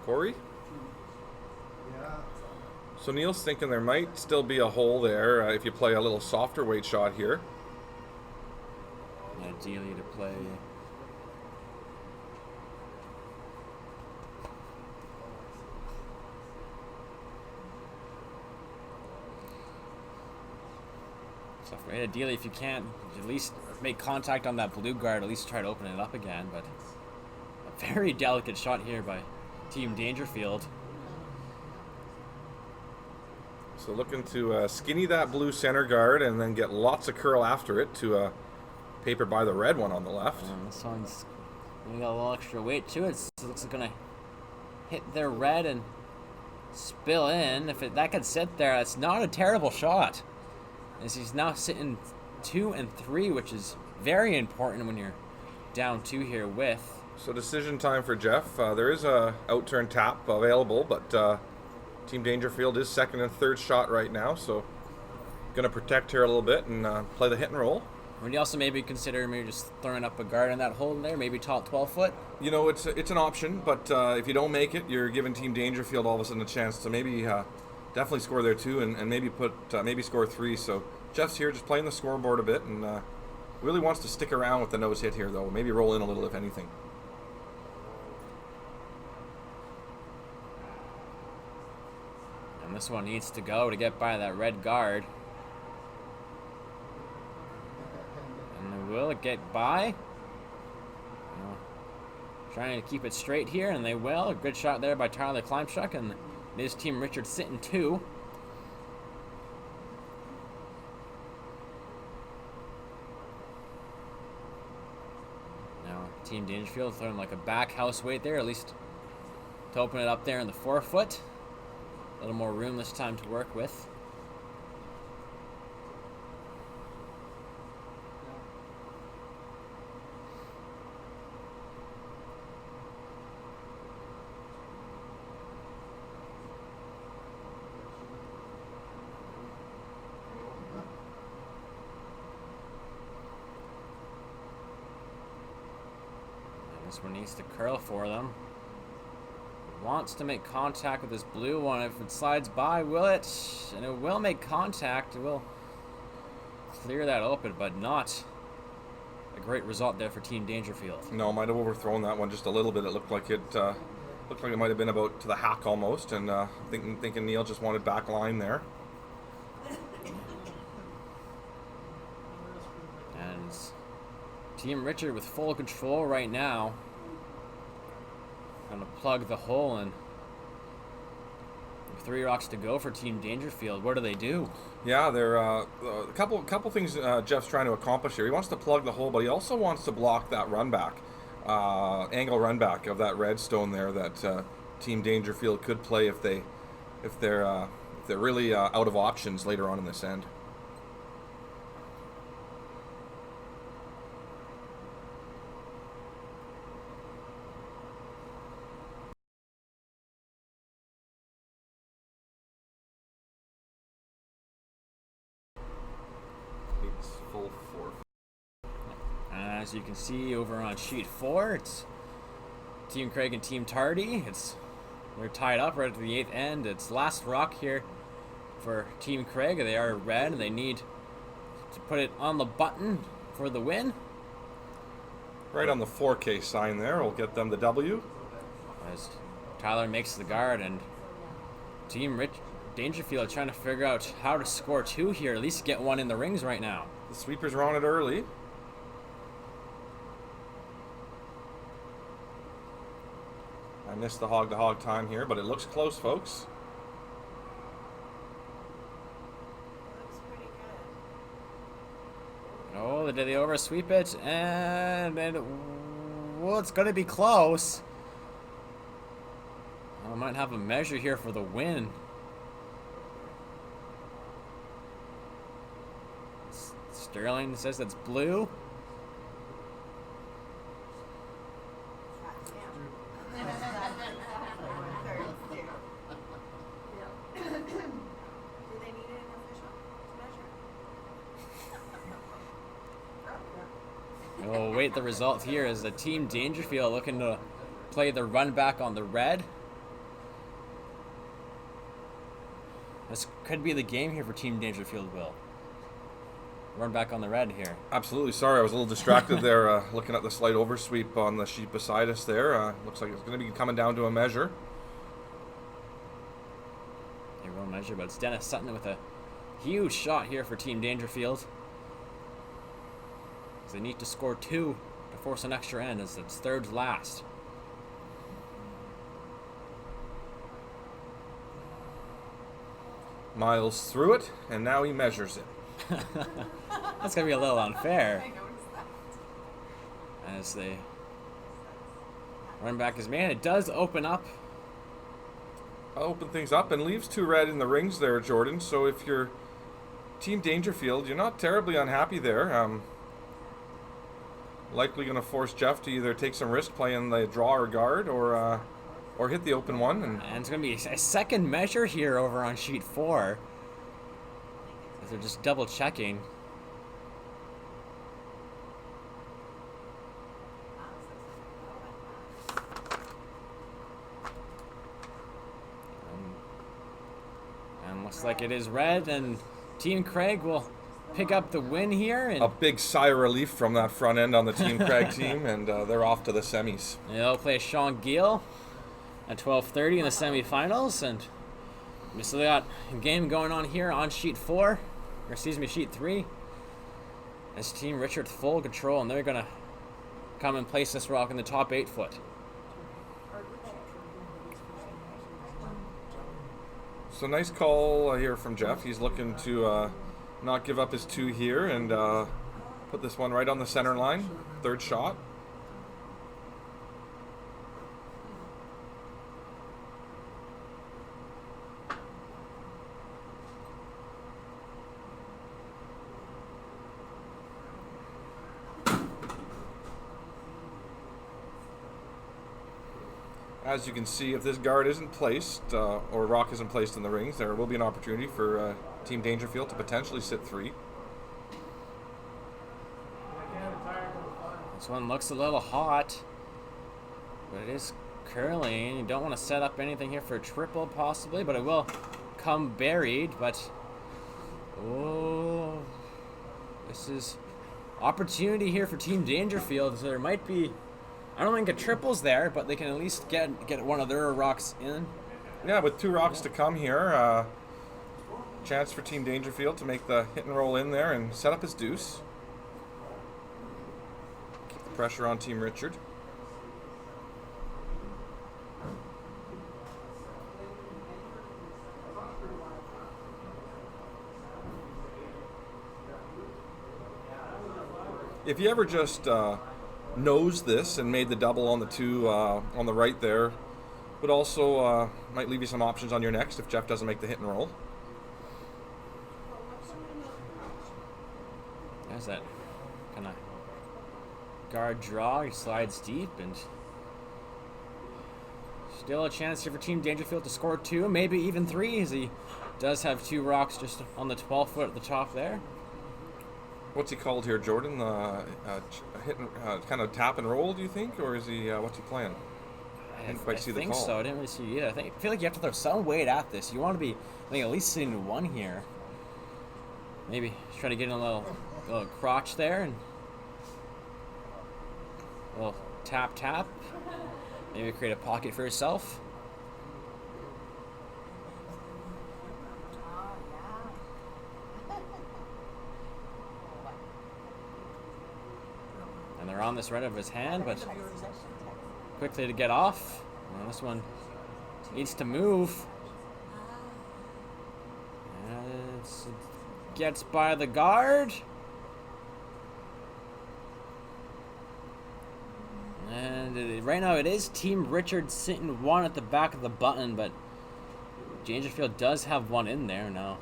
Corey. So Neil's thinking there might still be a hole there if you play a little softer weight shot here. Ideally to play. So ideally, if you can't, at least make contact on that blue guard, at least try to open it up again. But a very delicate shot here by Team Dangerfield. So looking to skinny that blue center guard and then get lots of curl after it to paper by the red one on the left. And this one's gonna got a little extra weight to it, so it looks like gonna hit their red and spill in. If that can sit there, that's not a terrible shot. As he's now sitting 2 and 3, which is very important when you're down 2 here with. So decision time for Jeff. There is a out-turn tap available, but Team Dangerfield is second and third shot right now, so going to protect here a little bit and play the hit and roll. Would you also maybe consider maybe just throwing up a guard in that hole in there, maybe top 12 foot? You know, it's an option, but if you don't make it, you're giving Team Dangerfield all of a sudden a chance to maybe definitely score there too, and maybe maybe score 3. So Jeff's here just playing the scoreboard a bit, and really wants to stick around with the nose hit here, though. Maybe roll in a little, if anything. And this one needs to go to get by that red guard. And will it get by? No. Trying to keep it straight here, and they will. A good shot there by Tyler Klimchuk, and his Team Richard sitting 2. Now Team Dangerfield throwing like a back house weight there, at least to open it up there in the 4 foot. A little more room this time to work with. And this one needs to curl for them. Wants to make contact with this blue one. If it slides by, will it? And it will make contact. It will clear that open, but not a great result there for Team Dangerfield. No, might have overthrown that one just a little bit. It looked like it might have been about to the hack almost, and thinking Neil just wanted back line there. And Team Richard with full control right now. Gonna plug the hole in. 3 rocks to go for Team Dangerfield. What do they do? Yeah, there a couple things Jeff's trying to accomplish here. He wants to plug the hole, but he also wants to block that run back, angle run back of that redstone there that Team Dangerfield could play if they're really out of options later on in this end. Full 4. As you can see over on sheet 4, it's Team Craig and Team Tardy. They're tied up right at the 8th end. It's last rock here for Team Craig. They are red. They need to put it on the button for the win. Right on the 4K sign there will get them the W. As Tyler makes the guard, and Team Dangerfield trying to figure out how to score 2 here, at least get one in the rings right now. The sweepers are on it early. I missed the hog-to-hog time here, but it looks close, folks. Looks pretty good. Oh, did they oversweep it? And well, it's going to be close. I might have a measure here for the win. Sterling says that's blue. We'll wait the result here as the Team Dangerfield looking to play the run back on the red. This could be the game here for Team Dangerfield, Will. Run back on the red here. Absolutely. Sorry, I was a little distracted there looking at the slight oversweep on the sheet beside us there. Looks like it's going to be coming down to a measure. They will measure, but it's Dennis Sutton with a huge shot here for Team Dangerfield. They need to score 2 to force an extra end as it's third last. Miles through it, and now he measures it. That's gonna be a little unfair. I noticed that. As they run back his man, it does open up. Open things up and leaves 2 red in the rings there, Jordan. So if you're Team Dangerfield, you're not terribly unhappy there. Likely going to force Jeff to either take some risk playing the draw or guard, or hit the open one. And it's going to be a second measure here over on sheet 4. As they're just double checking. And looks like it is red, and Team Craig will pick up the win here. And a big sigh of relief from that front end on the Team Craig team, and they're off to the semis. they'll play Sean Gill at 12:30 in the semifinals, and we still got a game going on here on sheet 4, or excuse me, sheet 3. As Team Richard full control, and they're gonna come and place this rock in the top 8 foot. So nice call here from Jeff. He's looking to not give up his 2 here and put this one right on the center line. 3rd shot. As you can see, if this guard isn't placed, or rock isn't placed in the rings, there will be an opportunity for Team Dangerfield to potentially sit 3. This one looks a little hot, but it is curling. You don't want to set up anything here for a triple possibly, but it will come buried. But oh, this is opportunity here for Team Dangerfield. So there might be, I don't think a triple's there, but they can at least get one of their rocks in. Yeah, with 2 rocks to come here, chance for Team Dangerfield to make the hit and roll in there and set up his deuce. Keep the pressure on Team Richard. If you ever just nosed this and made the double on the 2 on the right there, would also might leave you some options on your next if Jeff doesn't make the hit and roll. There's that kind of guard draw. He slides deep, and still a chance here for Team Dangerfield to score 2, maybe even 3, as he does have 2 rocks just on the 12 foot at the top there. What's he called here, Jordan? Hit and, kind of tap and roll, do you think, or is he? What's he playing? I didn't quite see the call. I think so. I didn't really see it either. I feel like you have to throw some weight at this. You want to be, at least sitting 1 here. Maybe try to get in a little crotch there and a little tap. Maybe create a pocket for yourself. And they're on this right of his hand, but quickly to get off. And this one needs to move. And it gets by the guard. And right now it is Team Richard sitting 1 at the back of the button, but Dangerfield does have 1 in there now.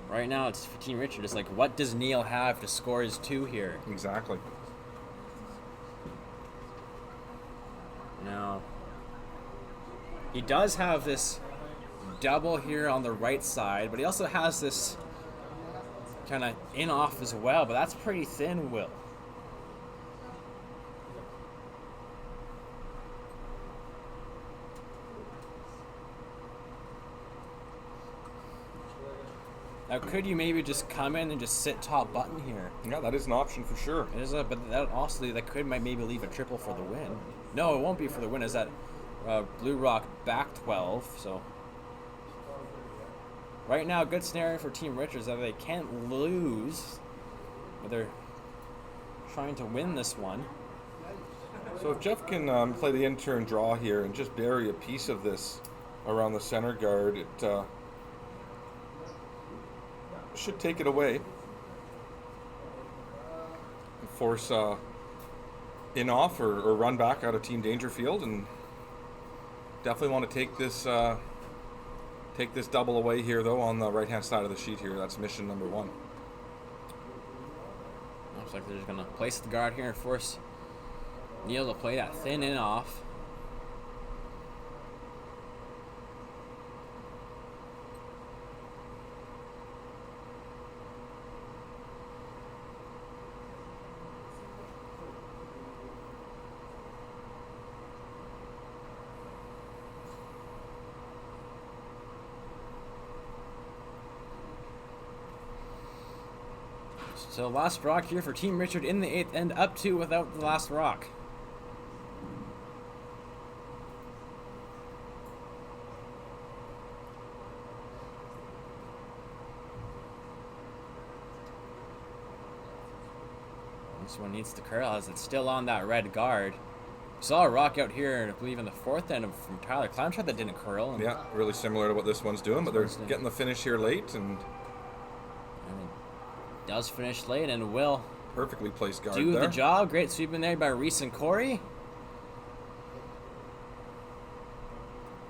Right now it's for Team Richard. It's like, what does Neil have to score his 2 here? Exactly. Now, he does have this double here on the right side, but he also has this kind of in off as well, but that's pretty thin, Will. Now, could you maybe just come in and just sit top button here? Yeah, that is an option for sure. It is, but that also might maybe leave a triple for the win. No, it won't be for the win. Is that Blue Rock back 12? So right now, good scenario for Team Richards that they can't lose, but they're trying to win this one. So if Jeff can play the intern draw here and just bury a piece of this around the center guard, it should take it away and force in off or run back out of Team Dangerfield, and definitely want to take this double away here though on the right hand side of the sheet here. That's mission number 1. Looks like they're just gonna place the guard here and force Neil to play that thin in off. So last rock here for Team Richard in the 8th end, up 2 without the last rock. This one needs to curl as it's still on that red guard. Saw a rock out here, I believe in the 4th end from Tyler Clownshot that didn't curl. And yeah, really similar to what this one's doing, but they're getting the finish here late, and does finish late and will perfectly placed guard do there. the job. Great sweep in there by Reese and Corey.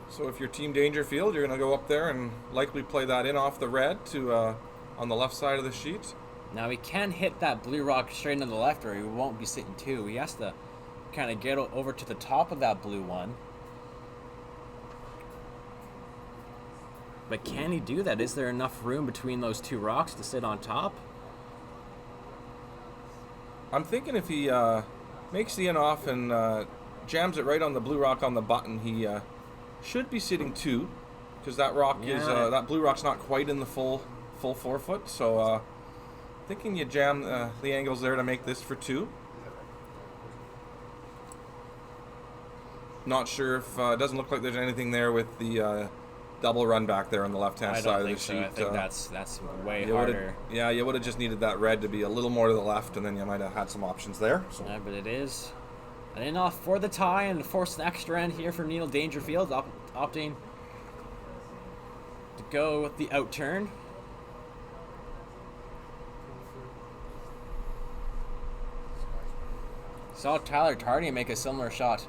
So if you're Team Dangerfield, you're going to go up there and likely play that in off the red to on the left side of the sheet. Now he can hit that blue rock straight on the left, or he won't be sitting 2. He has to kind of get over to the top of that blue one. But can he do that? Is there enough room between those 2 rocks to sit on top? I'm thinking if he makes the in off and jams it right on the blue rock on the button, he should be sitting 2, because that rock is that blue rock's not quite in the full 4 foot. So thinking you jam the angles there to make this for 2. Not sure if it doesn't look like there's anything there with the double run back there on the left-hand side of the sheet. I think that's way harder. Yeah, you would have just needed that red to be a little more to the left, and then you might have had some options there. So. Yeah, but it is an in-off for the tie and force an extra end here for Neil Dangerfield, opting to go with the out turn. Saw Tyler Tardy make a similar shot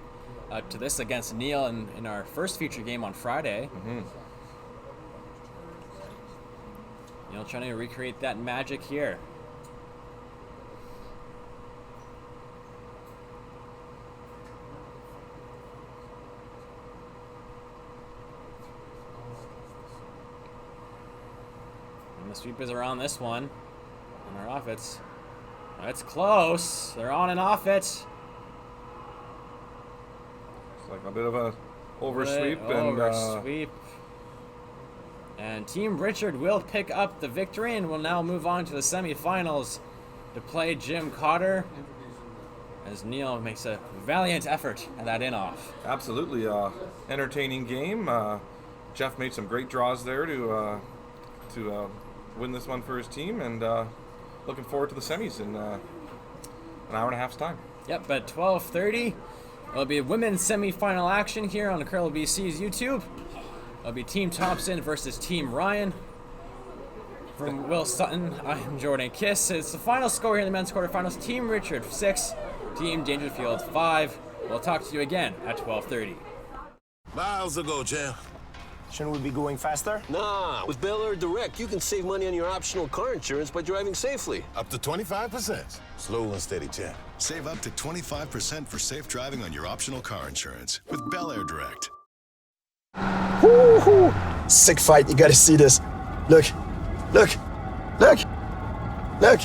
to this against Neil in our first feature game on Friday. Neil trying to recreate that magic here. And the sweepers are on this one. And they're off it. It's close. They're on and off it. Like a bit of a oversweep. And Team Richard will pick up the victory and will now move on to the semifinals to play Jim Cotter as Neil makes a valiant effort at that in-off. Absolutely. Entertaining game. Jeff made some great draws there to win this one for his team, and looking forward to the semis in an hour and a half's time. Yep, at 12:30. It'll be women's semi-final action here on Curl BC's YouTube. It'll be Team Thompson versus Team Ryan. From Will Sutton, I'm Jordan Kiss. It's the final score here in the men's quarterfinals. Team Richard 6, Team Dangerfield 5. We'll talk to you again at 12:30. Miles ago, Jam. Shouldn't we be going faster? Nah, with Bel Air Direct, you can save money on your optional car insurance by driving safely. Up to 25%. Slow and steady, Jam. Save up to 25% for safe driving on your optional car insurance with Bel Air Direct. Woo-hoo. Sick fight, you gotta see this. Look, look, look, look.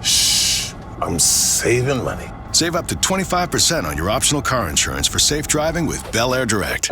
Shh, I'm saving money. Save up to 25% on your optional car insurance for safe driving with Bel Air Direct.